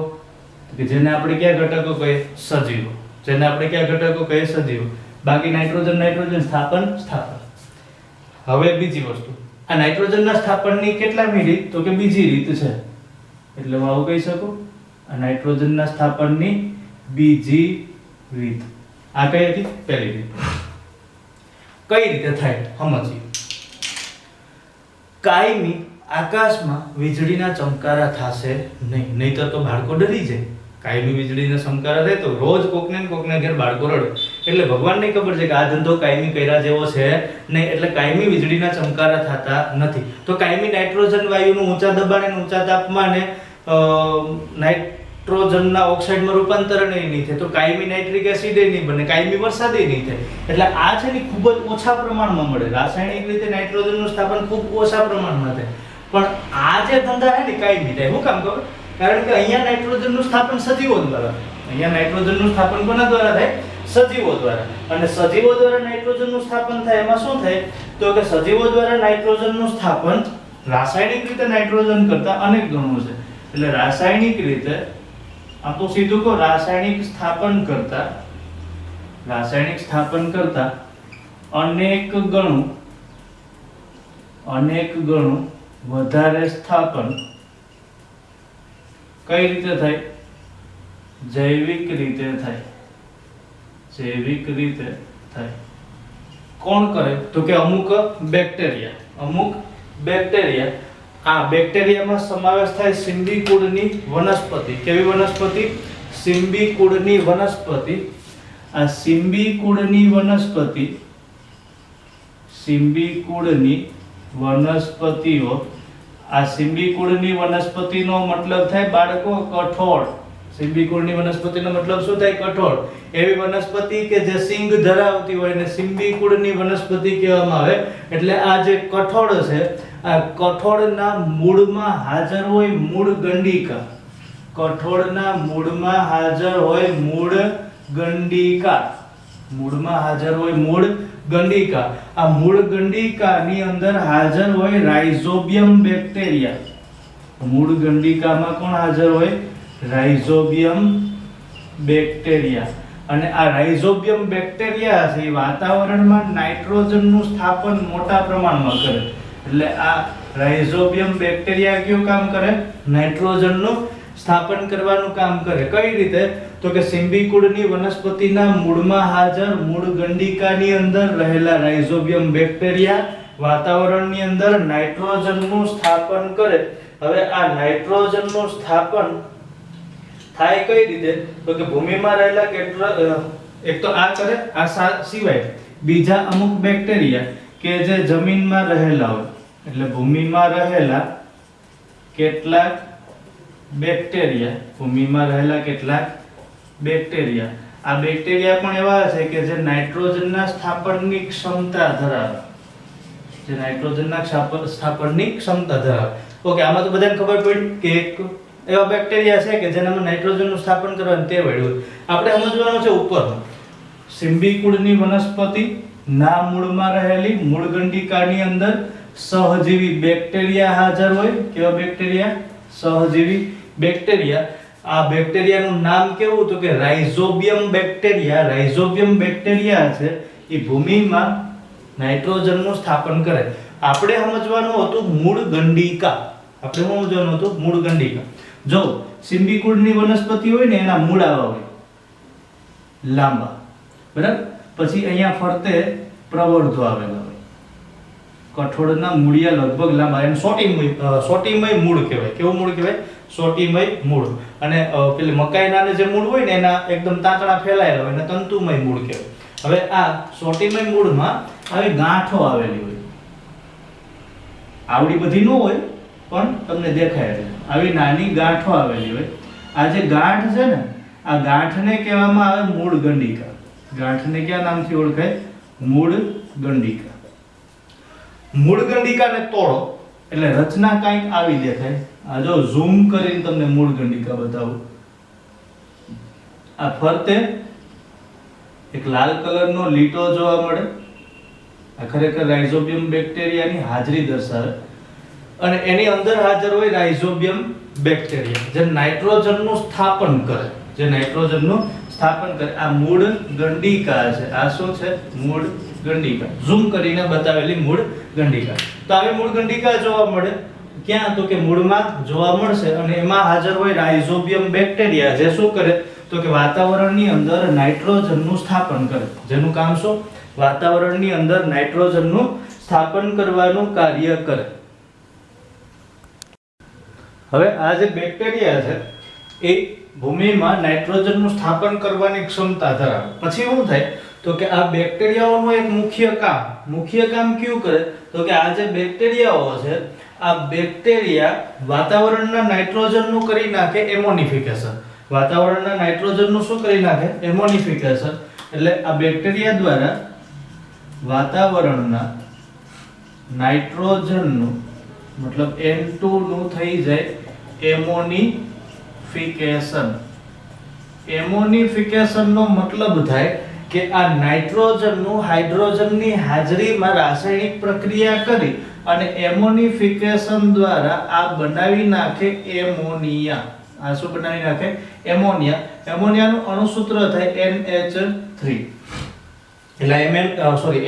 કે જેને આપણે કયા ઘટકો કહીએ? સજીવો. જેને આપણે કયા ઘટકો કહીએ? સજીવો. બાકી નાઇટ્રોજન સ્થાપન. હવે બીજી વસ્તુ, આ નાઇટ્રોજનના સ્થાપનની કેટલામી રીત? તો કે બીજી રીત છે. એટલે હું આવું કહી શકું, આ નાઇટ્રોજનના સ્થાપનની બીજી રીત. આ કઈ હતી? પહેલી રીત. કઈ રીતે થાય સમજીએ. કાયમી આકાશમાં વીજળીના ચમકારા થશે નહીં, નહીતર તો બાળકો ડરી જાય. કાયમી વીજળીના ચમકારા થાય તો રોજ કોકને ને કોકને ઘેર બાળકો રડે. એટલે ભગવાનને ખબર છે કે આ ધંધો કાયમી કર્યા જેવો છે નહીં, એટલે કાયમી વીજળીના ચમકારા થતા નથી. તો કાયમી નાઇટ્રોજન વાયુનું ઊંચા દબાણે અને ઊંચા તાપમાને નાઇટ્રોજનના ઓક્સાઇડમાં રૂપાંતરણ નહીં થાય, તો કાયમી નાઇટ્રિક એસિડ નહીં બને, કાયમી વરસાદ નહીં થાય. એટલે આ છે ને ખૂબ જ ઓછા પ્રમાણમાં મળે. રાસાયણિક રીતે નાઇટ્રોજનનું સ્થાપન ખૂબ ઓછા પ્રમાણમાં થાય. પણ આ જે ધંધા છે ને કાયમી થાય. શું કામ ખબર? કારણ કે અહીંયા નાઇટ્રોજનનું સ્થાપન સજીવો દ્વારા. અહીંયા નાઇટ્રોજનનું સ્થાપન કોના દ્વારા થાય? સજીવો દ્વારા. અને સજીવો દ્વારા નાઇટ્રોજનનું સ્થાપન થાય એમાં શું થાય? તો કે સજીવો દ્વારા નાઇટ્રોજનનું સ્થાપન રાસાયણિક રીતે નાઇટ્રોજન કરતા અનેક ગણું છે. એટલે રાસાયણિક રીતે આમ તો સીધું કહો, રાસાયણિક સ્થાપન કરતા અનેક ગણું વધારે સ્થાપન કઈ રીતે થાય? જૈવિક રીતે થાય. કોણ કરે? તો કે અમુક બેક્ટેરિયા. આ બેક્ટેરિયામાં સમાવેશ થાય સિંબી કુળની વનસ્પતિ. કેવી વનસ્પતિ? સિંબી કુળની વનસ્પતિ. આ સિંબી કુળની વનસ્પતિઓ. આ સિંબી કુળની વનસ્પતિનો મતલબ થાય બાળકો કઠોળ. સિંબી કુળની વનસ્પતિનો મતલબ શું થાય? કઠોળ. એવી વનસ્પતિ કે જે સિંગ ધરાવતી હોય ને સિંબી કુળની વનસ્પતિ કહેવામાં આવે. એટલે આ જે કઠોળ છે, આ કઠોળના મૂળમાં હાજર હોય મૂળ ગંડિકા. કઠોળના મૂળમાં હાજર હોય મૂળ ગંડિકા. આ મૂળ ગંડિકાની અંદર હાજર હોય રાઇઝોબિયમ બેક્ટેરિયા. મૂળ ગંડિકામાં કોણ હાજર હોય? Rhizobium bacteria. અને આ રાઇઝોબિયમ બેક્ટેરિયા છે એ વાતાવરણમાં નાઇટ્રોજનનું સ્થાપન મોટા પ્રમાણમાં કરે. એટલે આ રાઇઝોબિયમ બેક્ટેરિયા કયું કામ કરે? નાઇટ્રોજનનું સ્થાપન કરવાનું કામ કરે. કઈ રીતે? તો કે સિંબી કુળની વનસ્પતિના મૂળમાં હાજર મૂળ ગંડિકાની અંદર રહેલા રાઇઝોબિયમ બેક્ટેરિયા વાતાવરણની અંદર નાઇટ્રોજનનું સ્થાપન કરે. હવે આ નાઇટ્રોજનનું સ્થાપન થાય કઈ રીતે? તો કે ભૂમિમાં રહેલા એક તો આ કરે, આ સિવાય બીજા અમુક બેક્ટેરિયા કે જે જમીનમાં રહેલા હોય. એટલે ભૂમિમાં રહેલા કેટલાક બેક્ટેરિયા. આ બેક્ટેરિયા પણ એવા છે કે જે નાઇટ્રોજનના સ્થાપનની ક્ષમતા ધરાવે. ઓકે, આમાં તો બધાને ખબર પડી કે એક એવા બેક્ટેરિયા છે કે જેનામાં નાઇટ્રોજનનું સ્થાપન કરવાની ટેવ હોય. આપણે સમજવાનું છે ઉપરનું. સિંબી કુળની વનસ્પતિ ના મૂળમાં રહેલી મૂળ ગંડિકાની અંદર સહજીવી બેક્ટેરિયા હાજર હોય. કેવા બેક્ટેરિયા? સહજીવી બેક્ટેરિયા. આ બેક્ટેરિયાનું નામ કેવું? તો કે રાઇઝોબિયમ બેક્ટેરિયા. રાઇઝોબિયમ બેક્ટેરિયા છે એ ભૂમિમાં નાઇટ્રોજનનું સ્થાપન કરે. આપણે સમજવાનું હતું મૂળ ગંડિકા. જો સિંબી કુળની વનસ્પતિ હોય ને એના મૂળ આવા હોય લાંબા, બરાબર. પછી અહીંયા ફરતે પ્રવર્ધો આવેલા હોય. કઠોળના મૂળિયા લગભગ લાંબા, એને સોટીમય મૂળ કહેવાય. કેવું મૂળ કહેવાય? સોટીમય મૂળ. અને પેલી મકાઈના જે મૂળ હોય ને એના એકદમ તાંતણા ફેલાયેલા હોય એને તંતુમય મૂળ કહેવાય. હવે આ સોટીમય મૂળમાં આવી ગાંઠો આવેલી હોય. આવડી બધી ન હોય પણ તમને દેખાય છે. આવી નાની ગાંઠો આવેલી હોય. આ જે ગાંઠ છે ને, આ ગાંઠને કહેવામાં આવે મૂળ ગંડિકા. ગાંઠને કયા નામથી ઓળખાય? મૂળ ગંડિકા. મૂળ ગંડિકાને તોડો એટલે રચના કંઈક આવી દેખાય. આ જો ઝૂમ કરીને તમને મૂળ ગંડિકા બતાવું. આ ફરતે એક લાલ કલરનો લીટો જોવા મળે. આ ખરેખર રાઇઝોબિયમ બેક્ટેરિયાની હાજરી દર્શાવે. અને એની અંદર હાજર હોય રાઇઝોબિયમ બેક્ટેરિયા, જે નાઇટ્રોજનનું સ્થાપન કરે, જે નાઇટ્રોજનનું સ્થાપન કરે. આ મૂળ ગંડિકા છે. આ શું છે? મૂળ ગંડિકા. ઝૂમ કરીને બતાવેલી મૂળ ગંડિકા. તો આવી મૂળ ગંડિકા જોવા મળે ક્યાં? તો કે મૂળમાં જોવા મળશે અને એમાં હાજર હોય રાઇઝોબિયમ બેક્ટેરિયા, જે શું કરે? તો કે વાતાવરણની અંદર નાઇટ્રોજનનું સ્થાપન કરે. જેનું કામ શું? વાતાવરણની અંદર નાઇટ્રોજનનું સ્થાપન કરવાનું કાર્ય કરે. હવે આ જે બેક્ટેરિયા છે એ ભૂમિમાં નાઇટ્રોજનનું સ્થાપન કરવાની ક્ષમતા ધરાવે. પછી શું થાય? તો કે આ બેક્ટેરિયાઓનું એક મુખ્ય કામ કયું કરે? તો કે આ જે બેક્ટેરિયાઓ છે, આ બેક્ટેરિયા વાતાવરણના નાઇટ્રોજનનું કરી નાખે એમોનિફિકેશન. વાતાવરણના નાઇટ્રોજનનું શું કરી નાખે? એમોનિફિકેશન. એટલે આ બેક્ટેરિયા દ્વારા વાતાવરણના નાઇટ્રોજનનું મતલબ N2 નું થઈ જાય એમોનિફિકેશન. એમોનિફિકેશન નો મતલબ થાય કે આ નાઇટ્રોજનનું હાઇડ્રોજનની હાજરીમાં રાસાયણિક પ્રક્રિયા કરી અને એમોનિફિકેશન દ્વારા આ બનાવી નાખે એમોનિયા. આ શું બનાવી નાખે? એમોનિયા. એમોનિયાનું અણુસૂત્ર થાય NH3. એટલે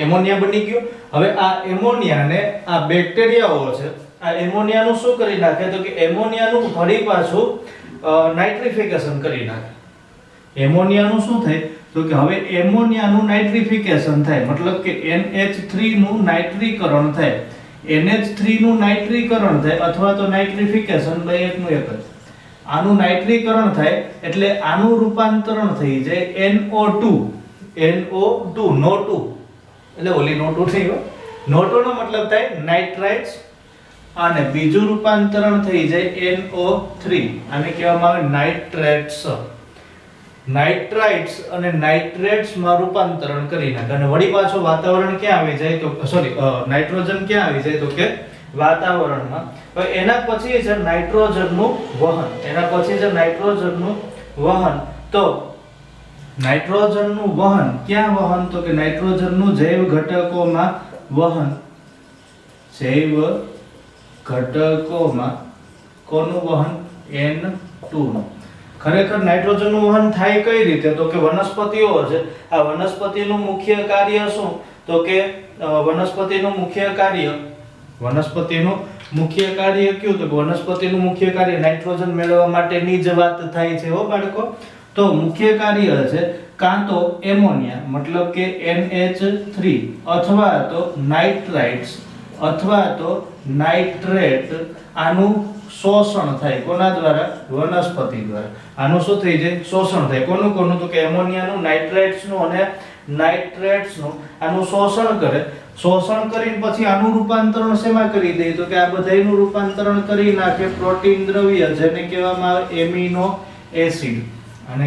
એમોનિયા બની ગયો. હવે આ એમોનિયાને આ બેક્ટેરિયાઓ છે, આ એમોનિયાનું શું કરી નાખે? તો કે એમોનિયાનું ફરી પાછું નાઇટ્રિફિકેશન કરી નાખે. એમોનિયાનું શું થાય? તો કે હવે એમોનિયાનું નાઇટ્રિફિકેશન થાય, મતલબ કે NH3 નું નાઇટ્રીકરણ થાય. NH3 નું નાઇટ્રીકરણ થાય અથવા તો નાઇટ્રિફિકેશન, બે એકનું એક જ. આનું નાઇટ્રીકરણ થાય એટલે આનું રૂપાંતરણ થઈ જાય NO2. NO2 એટલે ઓલી NO2 થઈ ગયો. NO2 નો મતલબ થાય નાઇટ્રાઇટ્સ અને બીજું રૂપાંતરણ થઈ જાય NO3. આને કહેવામાં આવે નાઇટ્રેટ્સ. નાઇટ્રાઇટ્સ અને નાઇટ્રેટ્સ માં રૂપાંતરણ કરી નાખે અને વળી પાછો વાતાવરણ ક્યાં આવી જાય? તો નાઇટ્રોજન ક્યાં આવી જાય? તો કે વાતાવરણમાં. હવે એના પછી છે નાઇટ્રોજનનું વહન. એના પછી છે નાઇટ્રોજનનું વહન. તો નાઇટ્રોજનનું વહન ક્યાં વહન? તો કે નાઇટ્રોજનનું જૈવ ઘટકોમાં વહન. જૈવ ઘટકોમાં કોનું વહન? N2 નું. ખરેખર નાઇટ્રોજનનું વહન થાય કઈ રીતે? તો કે વનસ્પતિઓ છે, આ વનસ્પતિનું મુખ્ય કાર્ય શું? તો કે વનસ્પતિનું મુખ્ય કાર્ય કયું? તો વનસ્પતિનું મુખ્ય કાર્ય નાઇટ્રોજન મેળવવા માટેની જ વાત થાય છે હો બાળકો. તો મુખ્ય કાર્ય છે કાં તો એમોનિયા મતલબ કે NH3 અથવા તો નાઇટ્રાઇટ્સ અથવા તો નાઇટ્રેટ, આનું શોષણ થાય. કોના દ્વારા? વનસ્પતિ દ્વારા. આનું શું થઈ જાય? શોષણ થાય. કોનું? તો કે એમોનિયાનું, નાઇટ્રાઇટ્સનું અને નાઇટ્રેટ્સનું આનું શોષણ કરે. શોષણ કરીને પછી આનું રૂપાંતરણ શેમાં કરી દે? તો કે આ બધાયનું રૂપાંતરણ કરી નાખે પ્રોટીન દ્રવ્ય, જેને કહેવામાં આવે એમિનો એસિડ. અને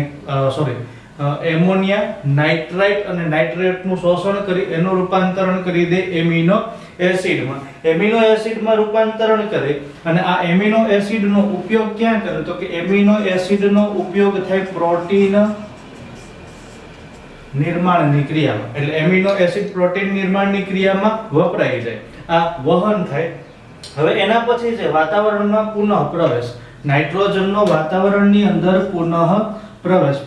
એમોનિયા, નાઇટ્રાઇટ અને નાઇટ્રેટનું શોષણ કરી એનું રૂપાંતરણ કરી દે એમિનો એસિડમાં. એમિનો એસિડમાં રૂપાંતરણ કરે અને આ એમિનો એસિડનો ઉપયોગ ક્યાં કરે? તો કે એમિનો એસિડનો ઉપયોગ થાય પ્રોટીન નિર્માણની ક્રિયામાં. એટલે એમિનો એસિડ પ્રોટીન નિર્માણની ક્રિયામાં વપરાઈ જાય. આ વહન થાય. હવે એના પછી છે વાતાવરણમાં પુનઃ પ્રવેશ. નાઇટ્રોજનનો વાતાવરણની અંદર પુનઃ પ્રવેશ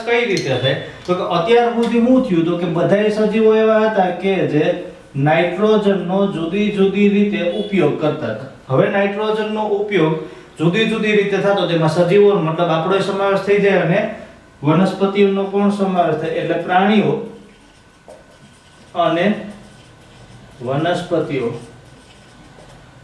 કઈ રીતે થાય? તો કે અત્યાર સુધી શું થયું? તો કે બધાય સજીવો એવા હતા કે જે નાઇટ્રોજનનો જુદી જુદી રીતે ઉપયોગ કરતા હતા. હવે નાઇટ્રોજનનો ઉપયોગ જુદી જુદી રીતે થતો, જેમાં સજીવો મતલબ આપણો સમાવેશ થઈ જાય અને વનસ્પતિઓનો પણ સમાવેશ થાય. એટલે પ્રાણીઓ અને વનસ્પતિઓ.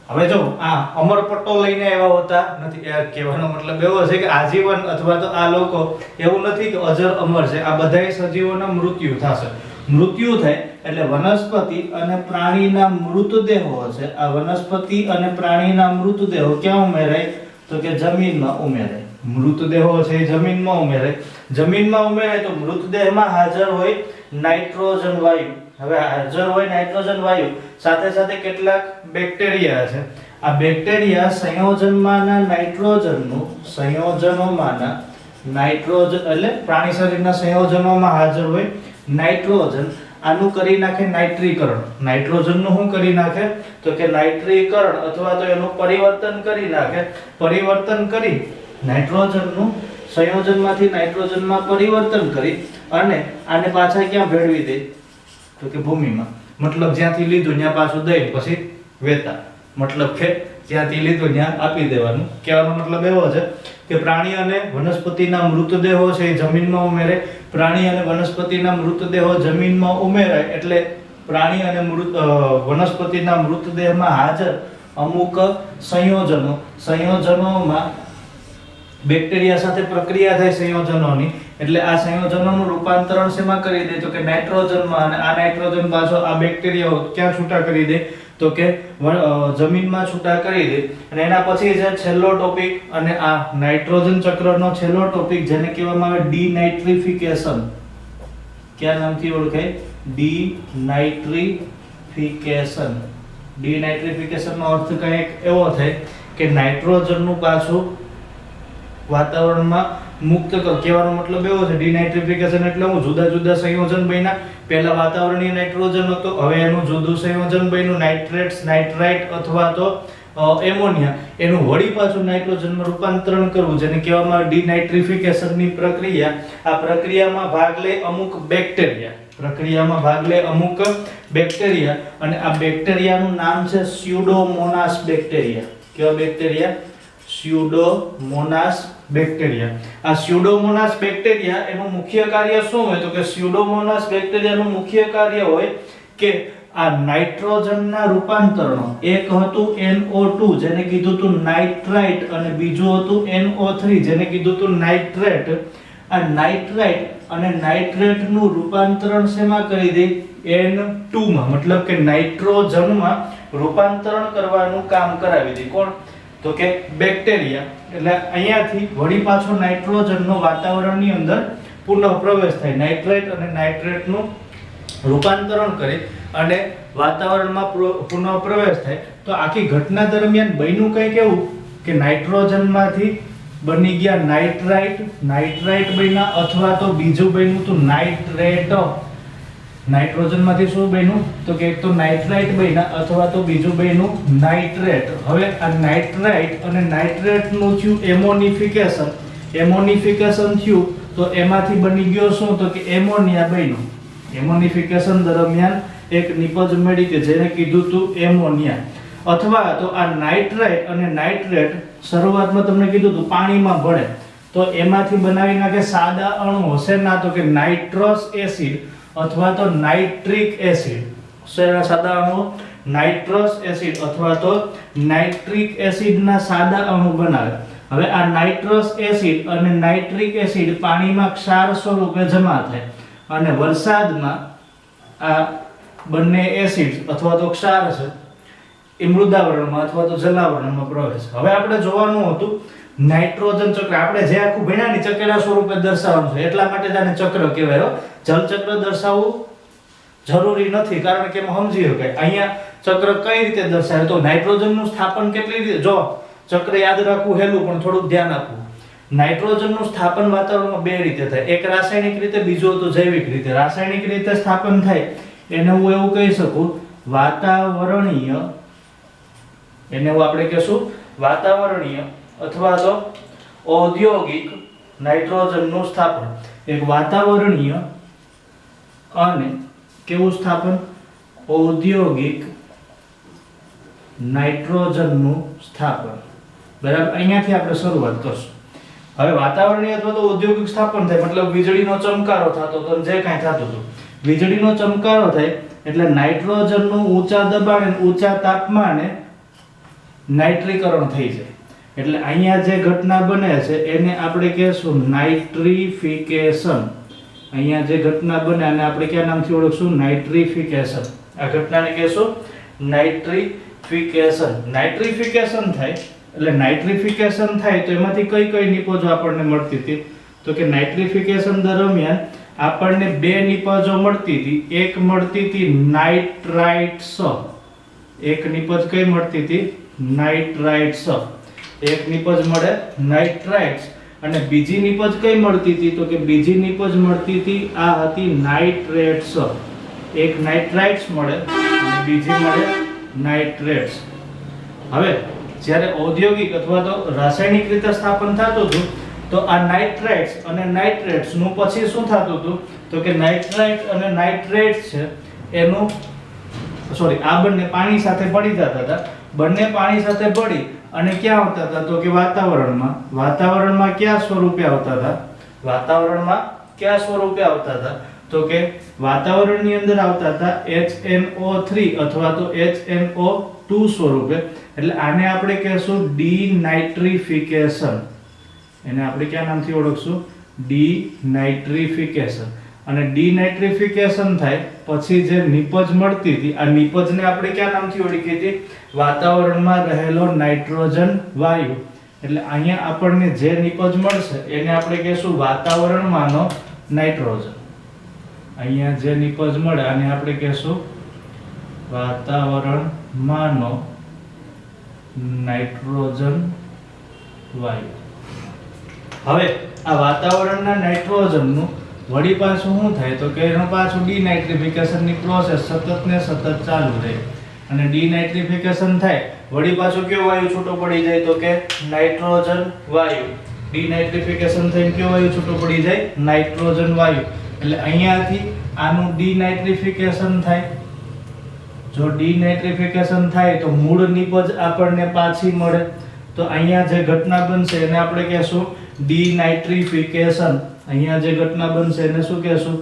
હવે જો આ અમરપટ્ટો લઈને આવ્યા હોતા નથી. કહેવાનો મતલબ એવો છે કે આજીવન અથવા તો આ લોકો એવું નથી કે અજર અમર છે. આ બધાય સજીવોના મૃત્યુ થશે. મૃત્યુ થાય એટલે વનસ્પતિ અને પ્રાણીના મૃતદેહો છે. આ વનસ્પતિ અને પ્રાણીના મૃતદેહો ક્યાં ઉમેરાય? તો કે જમીનમાં ઉમેરાય. મૃતદેહો છે જમીનમાં ઉમેરાય. જમીનમાં ઉમેરાય તો મૃતદેહમાં હાજર હોય નાઇટ્રોજન વાયુ. હવે હાજર હોય નાઇટ્રોજન વાયુ, સાથે સાથે કેટલાક બેક્ટેરિયા છે. આ બેક્ટેરિયા સંયોજનમાંના નાઇટ્રોજન એટલે પ્રાણી શરીરના સંયોજનોમાં હાજર હોય નાઇટ્રોજન આનું કરી નાખે નાઇટ્રીકરણ. નાઇટ્રોજનનું શું કરી નાખે તો કે નાઇટ્રીકરણ અથવા તો એનું પરિવર્તન કરી નાખે. પરિવર્તન કરી નાઇટ્રોજનનું સંયોજનમાંથી નાઇટ્રોજનમાં પરિવર્તન કરી અને આને પાછા ક્યાં ભેળવી દે તો કે ભૂમિમાં. મતલબ જ્યાંથી લીધું ત્યાં પાછું દઈ પછી વેતા. મતલબ કે જ્યાંથી લીધું ત્યાં આપી દેવાનું. કહેવાનો મતલબ એવો છે કે પ્રાણી અને વનસ્પતિના મૃતદેહો છે એ જમીનમાં ઉમેરે. પ્રાણી અને વનસ્પતિના મૃતદેહો જમીનમાં ઉમેરાય એટલે પ્રાણી અને વનસ્પતિના મૃતદેહમાં હાજર અમુક સંયોજનોમાં બેક્ટેરિયા સાથે પ્રક્રિયા થાય સંયોજનોની. એટલે આ સંયોજનોનું રૂપાંતરણ શેમાં કરી દે તો કે નાઇટ્રોજનમાં. અને આ નાઇટ્રોજન પાછો આ બેક્ટેરિયાઓ ક્યાં છૂટા કરી દે તો કે જમીનમાં છૂટા કરી દે. અને એના પછી છે છેલ્લો ટોપિક, અને આ નાઇટ્રોજન ચક્રનો છેલ્લો ટોપિક જેને કહેવામાં આવે ડીનાઇટ્રિફિકેશન. કયા નામથી ઓળખાય? ડીનાઇટ્રિફિકેશન. ડીનાઇટ્રિફિકેશનનો અર્થ કંઈક એવો થાય કે નાઇટ્રોજનનું પાછું વાતાવરણમાં મુક્ત કર. કહેવાનો મતલબ એવો છે ડીનાઇટ્રિફિકેશન એટલે હું જુદા જુદા સંયોજન બન્યા. પહેલા વાતાવરણીય નાઇટ્રોજન હતો, હવે એનું જુદું સંયોજન બન્યું નાઇટ્રેટ્સ, નાઇટ્રાઇટ અથવા તો એમોનિયા. એનું વળી પાછું નાઇટ્રોજનમાં રૂપાંતરણ કરવું જેને કહેવામાં આવે ડીનાઇટ્રિફિકેશનની પ્રક્રિયા. આ પ્રક્રિયામાં ભાગ લે અમુક બેક્ટેરિયા. અને આ બેક્ટેરિયાનું નામ છે સ્યુડોમોનાસ બેક્ટેરિયા. કેવા બેક્ટેરિયા? Pseudomonas bacteria. આ સ્યુડોમોનાસ બેક્ટેરિયા એનું મુખ્ય કાર્ય શું હોય તો કે સ્યુડોમોનાસ બેક્ટેરિયાનું મુખ્ય કાર્ય હોય કે આ નાઇટ્રોજનના રૂપાંતરણો, એક હતું NO2 જેને કીધું હતું નાઇટ્રાઇટ અને બીજું હતું NO3 જેને કીધું હતું નાઇટ્રેટ. આ નાઇટ્રાઇટ અને નાઇટ્રેટનું રૂપાંતરણ શેમાં કરી દે? N2 માં. મતલબ કે નાઇટ્રોજનમાં રૂપાંતરણ કરવાનું કામ કરાવી દે. કોણ? તો કે બેક્ટેરિયા. એટલે અહીંયાથી વળી પાછો નાઇટ્રોજનનો વાતાવરણની અંદર પુનઃ પ્રવેશ થાય. નાઇટ્રેટ અને નાઇટ્રેટનું રૂપાંતરણ કરે અને વાતાવરણમાં પુનઃ પ્રવેશ થાય. તો આખી ઘટના દરમિયાન બન્યું કંઈક એવું કે નાઇટ્રોજનમાંથી બની ગયા નાઇટ્રાઇટ બન્યા અથવા તો બીજું બન્યું તો નાઇટ્રેટ. નાઇટ્રોજનમાંથી શું બન્યું તો કે એક તો નાઇટ્રાઇટ બન્યા અથવા તો બીજું બન્યું નાઇટ્રેટ. હવે આ નાઇટ્રાઇટ અને નાઇટ્રેટનું થયું એમોનિફિકેશન થયું તો એમાંથી બની ગયો શું તો કે એમોનિયા બન્યું. એમોનિફિકેશન દરમિયાન એક નિપજ મળી કે જેને કીધું હતું એમોનિયા. અથવા તો આ નાઇટ્રાઇટ અને નાઇટ્રેટ શરૂઆતમાં તમને કીધું હતું પાણીમાં ભળે તો એમાંથી બનાવી નાખે સાદા અણુ હશે ના તો કે નાઇટ્રસ એસિડ અથવા તો નાઇટ્રિક એસિડ. શેના સાદા અણુ? નાઇટ્રસ એસિડ અથવા તો નાઇટ્રિક એસિડના સાદા અણુ બનાવે. હવે આ નાઇટ્રસ એસિડ અને નાઇટ્રિક એસિડ પાણીમાં ક્ષાર સ્વરૂપે જમા થાય અને વરસાદમાં આ બંને એસિડ અથવા તો ક્ષાર છે એ મૃદાવરણમાં અથવા તો જલાવરણમાં પ્રવેશ. હવે આપણે જોવાનું હતું નાઇટ્રોજન ચક્ર. આપણે જે આખું ભણ્યાની ચક્રના સ્વરૂપે દર્શાવવાનું છે એટલા માટે આને ચક્ર કહેવાય. જલ ચક્ર દર્શાવવું જરૂરી નથી કારણ કે એમ સમજી શકાય. અહીંયા ચક્ર કઈ રીતે દર્શાવે તો નાઇટ્રોજનનું સ્થાપન કેટલી રીતે? જો ચક્ર યાદ રાખવું હેલું પણ થોડુંક ધ્યાન આપવું. નાઇટ્રોજનનું સ્થાપન વાતાવરણમાં બે રીતે થાય. એક રાસાયણિક રીતે, બીજું તો જૈવિક રીતે. રાસાયણિક રીતે સ્થાપન થાય એને હું એવું કહી શકું વાતાવરણીય. એને હું આપણે કહેશું વાતાવરણીય અથવા તો ઔદ્યોગિક નાઇટ્રોજનનું સ્થાપન. એક વાતાવરણીય અને કેવું સ્થાપન? ઔદ્યોગિક નાઇટ્રોજનનું સ્થાપન. બરાબર, અહીંયાથી આપણે શરૂઆત કરશું. હવે વાતાવરણીય અથવા તો ઔદ્યોગિક સ્થાપન થાય મતલબ વીજળીનો ચમકારો થતો તો જે કાંઈ થતું હતું. વીજળીનો ચમકારો થાય એટલે નાઇટ્રોજનનું ઊંચા દબાણે ઊંચા તાપમાને નાઇટ્રીકરણ થઈ જાય. એટલે અહીંયા જે ઘટના બને છે એને આપણે કહેશું નાઇટ્રિફિકેશન. અહીંયા જે ઘટના બને અને આપણે કયા નામથી ઓળખશું? નાઇટ્રિફિકેશન. આ ઘટનાને કહેશું નાઇટ્રિફિકેશન. નાઇટ્રિફિકેશન થાય એટલે નાઇટ્રિફિકેશન થાય તો એમાંથી કઈ કઈ નિપજો આપણને મળતી હતી તો કે નાઇટ્રિફિકેશન દરમિયાન આપણને બે નિપજો મળતી હતી. એક મળતી હતી નાઇટ્રાઇટ્સ. એક નિપજ કઈ મળતી હતી? નાઇટ્રાઇટ્સ. એક નિપજ મળે નાઇટ્રાઇટ્સ અને બીજી નિપજ કઈ મળતી હતી તો કે બીજી નિપજ મળતી હતી આ હતી નાઇટ્રેટ્સ. એક નાઇટ્રાઇટ્સ મળે અને બીજી મળે નાઇટ્રેટ્સ. હવે જ્યારે ઔદ્યોગિક અથવા તો રાસાયણિક રીતે સ્થાપન થતું હતું તો આ નાઇટ્રાઇટ્સ અને નાઇટ્રેટ્સ નું પછી શું થતું હતું તો કે નાઇટ્રાઇટ અને નાઇટ્રેટ્સ છે એનું આ બંને પાણી સાથે ભળી જતા હતા. બંને પાણી સાથે ભળી અને ક્યાં આવતા હતા તો કે વાતાવરણમાં કયા સ્વરૂપે આવતા હતા? વાતાવરણમાં કયા સ્વરૂપે આવતા હતા તો કે વાતાવરણની અંદર આવતા હતા HNO3 અથવા તો HNO2 સ્વરૂપે. એટલે આને આપણે કહેશું ડીનાઇટ્રિફિકેશન. એને આપણે કયા નામથી ઓળખશું? ડીનાઇટ્રિફિકેશન. અને ડીનાઇટ્રિફિકેશન થાય પછી જે નિપજ મળતી હતી આ નિપજને આપણે કયા નામથી ઓળખી હતી? વાતાવરણમાં રહેલો નાઇટ્રોજન વાયુ. એટલે અહીંયા આપણને જે નિપજ મળશે એને આપણે કહેશું વાતાવરણમાંનો નાઇટ્રોજન. અહીંયા જે નિપજ મળે આને આપણે કહેશું વાતાવરણમાંનો નાઇટ્રોજન વાયુ. હવે આ વાતાવરણના નાઇટ્રોજનનું વળી પાછું શું થાય તો કે એનું પાછું ડીનાઇટ્રિફિકેશનની પ્રોસેસ સતત ને સતત ચાલુ રહે. અને ડીનાઇટ્રિફિકેશન થાય વળી પાછું કયો વાયુ છૂટો પડી જાય તો કે નાઇટ્રોજન વાયુ. ડીનાઇટ્રિફિકેશન થઈને કયો વાયુ છૂટો પડી જાય? નાઇટ્રોજન વાયુ. એટલે અહીંયાથી આનું ડીનાઇટ્રિફિકેશન થાય. જો ડીનાઇટ્રિફિકેશન થાય તો મૂળ નિપજ આપણને પાછી મળે. તો અહીંયા જે ઘટના બનશે એને આપણે કહેશું ડીનાઇટ્રિફિકેશન. અહીંયા જે ઘટના બનશે એને શું કહેશું?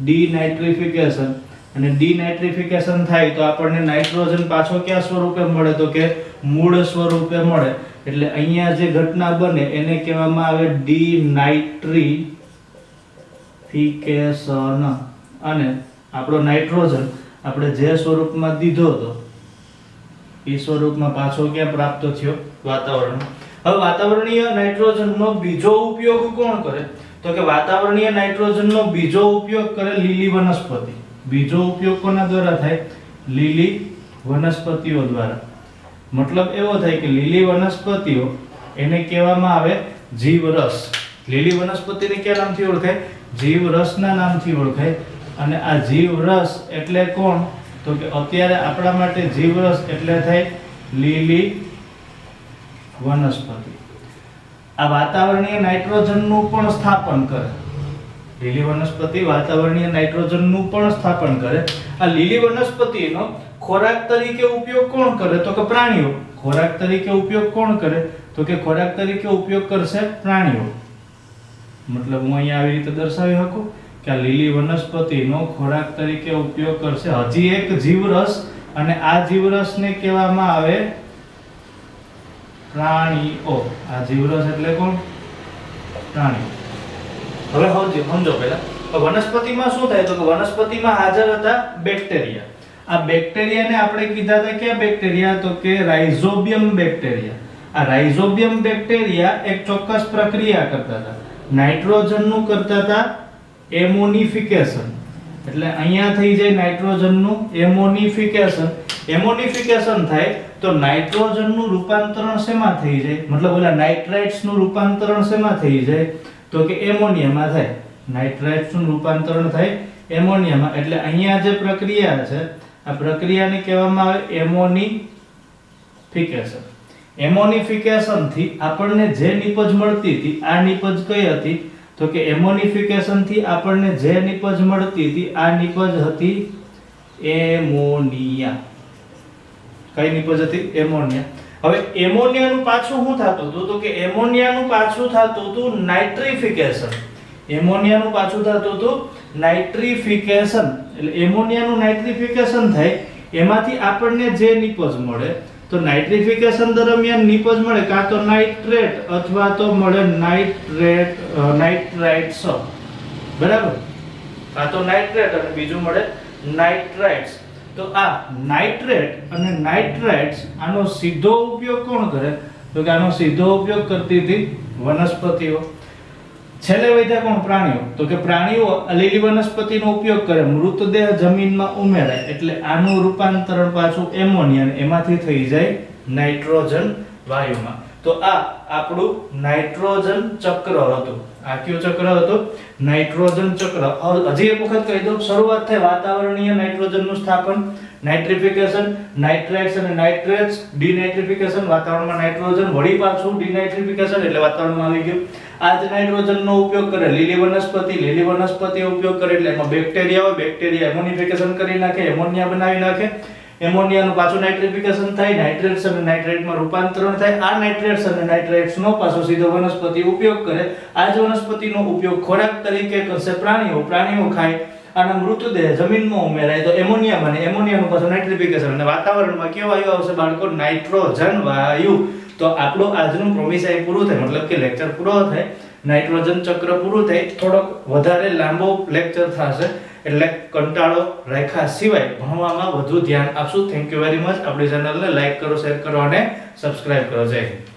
ડીનાઇટ્રિફિકેશન. અને ડીનાઇટ્રિફિકેશન થાય તો આપણને નાઇટ્રોજન પાછો કયા સ્વરૂપે મળે તો કે મૂળ સ્વરૂપે મળે. એટલે અહીંયા જે ઘટના બને એને કહેવામાં આવે ડીનાઇટ્રિફિકેશન. અને આપણો નાઇટ્રોજન આપણે જે સ્વરૂપમાં દીધો હતો એ સ્વરૂપમાં પાછો ક્યાં પ્રાપ્ત થયો? વાતાવરણ. હવે વાતાવરણીય નાઇટ્રોજનનો બીજો ઉપયોગ કોણ કરે તો કે વાતાવરણીય નાઇટ્રોજનનો બીજો ઉપયોગ કરે લીલી વનસ્પતિ. બીજો ઉપયોગ કોના દ્વારા થાય? લીલી વનસ્પતિઓ દ્વારા. મતલબ એવો થાય કે લીલી વનસ્પતિઓ એને કહેવામાં આવે જીવરસ. લીલી વનસ્પતિને કયા નામથી ઓળખાય? જીવરસના નામથી ઓળખાય. અને આ જીવરસ એટલે કોણ તો કે અત્યારે આપણા માટે જીવરસ એટલે થાય લીલી વનસ્પતિ. આ વાતાવરણીય નાઇટ્રોજનનું પણ સ્થાપન કરે. લીલી વનસ્પતિ વાતાવરણીય નાઇટ્રોજનનું પણ સ્થાપન કરે. આ લીલી વનસ્પતિનો ખોરાક તરીકે ઉપયોગ કોણ કરે તો કે પ્રાણીઓ. ખોરાક તરીકે ઉપયોગ કોણ કરે તો કે ખોરાક તરીકે ઉપયોગ કરશે પ્રાણીઓ. મતલબ હું અહીંયા આવી રીતે દર્શાવી શકું કે આ લીલી વનસ્પતિનો ખોરાક તરીકે ઉપયોગ કરશે હજી એક જીવરસ. અને આ જીવરસને કહેવામાં આવે પ્રાણીઓ. આ જીવરસ એટલે કોણ? પ્રાણીઓ. હવે સમજો પહેલા વનસ્પતિમાં શું થાય તો કે વનસ્પતિમાં હાજર હતા બેક્ટેરિયા. આ બેક્ટેરિયાને આપણે કીધા હતા કયા બેક્ટેરિયા તો કે રાઇઝોબિયમ બેક્ટેરિયા. આ રાઇઝોબિયમ બેક્ટેરિયા એક ચોક્કસ પ્રક્રિયા કરતા હતા. નાઇટ્રોજનનું કરતા હતા એમોનિફિકેશન. એટલે અહીંયા થઈ જાય નાઇટ્રોજનનું એમોનિફિકેશન. એમોનિફિકેશન થાય તો નાઇટ્રોજનનું રૂપાંતરણ શેમાં થઈ જાય? મતલબ ઓલા નાઇટ્રાઇટ્સનું રૂપાંતરણ શેમાં થઈ જાય તો કે એમોનિયામાં થાય. નાઇટ્રાઇટ્સનું રૂપાંતરણ થાય એમોનિયામાં. એટલે અહીંયા જે પ્રક્રિયા છે આ પ્રક્રિયાને કહેવામાં આવે એમોનિફિકેશન. એમોનિફિકેશન થી આપણને જે નિપજ મળતી હતી આ નિપજ કઈ હતી તો કે એમોનિફિકેશન થી આપણને જે નિપજ મળતી હતી આ નિપજ હતી એમોનિયા. કઈ નિપજ હતી? એમોનિયા. હવે એમોનિયાનું પાછું શું થતું હતું તો કે એમોનિયાનું પાછું થતું હતું નાઇટ્રિફિકેશન. એમોનિયાનું પાછું થતું હતું નાઇટ્રિફિકેશન. એટલે એમોનિયાનું નાઇટ્રિફિકેશન થાય એમાંથી આપણને જે નિપજ મળે તો નાઇટ્રિફિકેશન દરમિયાન નિપજ મળે કાં તો નાઇટ્રેટ અથવા તો મળે નાઇટ્રાઇટ્સ. બરાબર? કાં તો નાઇટ્રેટ અને બીજું મળે નાઇટ્રાઇટ્સ. તો આ નાઇટ્રેટ અને નાઇટ્રાઇટ્સ આનો સીધો ઉપયોગ કોણ કરે તો કે આનો સીધો ઉપયોગ કરતી હતી વનસ્પતિઓ. છેલ્લે વધ્યા કોણ? પ્રાણીઓ. તો કે પ્રાણીઓ લીલી વનસ્પતિનો ઉપયોગ કરે. મૃતદેહ જમીનમાં ઉમેરાય એટલે આનું રૂપાંતરણ પાછું એમોનિયા એમાંથી થઈ જાય નાઇટ્રોજન વાયુમાં. તો આ આપણું નાઇટ્રોજન ચક્ર હતું. આ કયું ચક્ર હતું? નાઇટ્રોજન ચક્ર. હજી એક વખત કહી દઉં, શરૂઆત થાય વાતાવરણીય નાઇટ્રોજનનું સ્થાપન, નાઇટ્રિફિકેશન, નાઇટ્રેટ્સ અને નાઇટ્રેટ્સ, ડિનાઇટ્રિફિકેશન, વાતાવરણમાં નાઇટ્રોજન, વળી પાછું ડિનાઇટ્રિફિકેશન એટલે વાતાવરણમાં આવી ગયું. આ જ નાઇટ્રોજનનો ઉપયોગ કરે લીલી વનસ્પતિ ઉપયોગ કરે એટલે એમાં બેક્ટેરિયા હોય, બેક્ટેરિયા એમોનિફિકેશન કરી નાખે, એમોનિયા બનાવી નાખે, એમોનિયાનું પાછું નાઇટ્રિફિકેશન થાય, નાઇટ્રેટ્સ અને નાઇટ્રેટમાં રૂપાંતરણ થાય. આ નાઇટ્રેટ્સ અને નાઇટ્રેટ્સનો પાછો સીધો વનસ્પતિ ઉપયોગ કરે. આ જ વનસ્પતિનો ઉપયોગ ખોરાક તરીકે કરશે પ્રાણીઓ ખાય, આના મૃતદેહ જમીનમાં ઉમેરાય તો એમોનિયા બને, એમોનિયાનું પાછું નાઇટ્રિફિકેશન અને વાતાવરણમાં કેવો વાયુ આવશે બાળકો? નાઇટ્રોજન વાયુ. તો આપણું આજનું પ્રોમિસ અહીં પૂરું થાય, મતલબ કે લેક્ચર પૂરો થાય, નાઇટ્રોજન ચક્ર પૂરું થાય. થોડોક વધારે લાંબો લેક્ચર થશે એટલે કંટાળો રાખ્યા સિવાય ભણવામાં વધુ ધ્યાન આપશું. Thank you very much. આપણી ચેનલને લાઈક કરો, શેર કરો અને સબસ્ક્રાઇબ કરો. જય હિન્દ.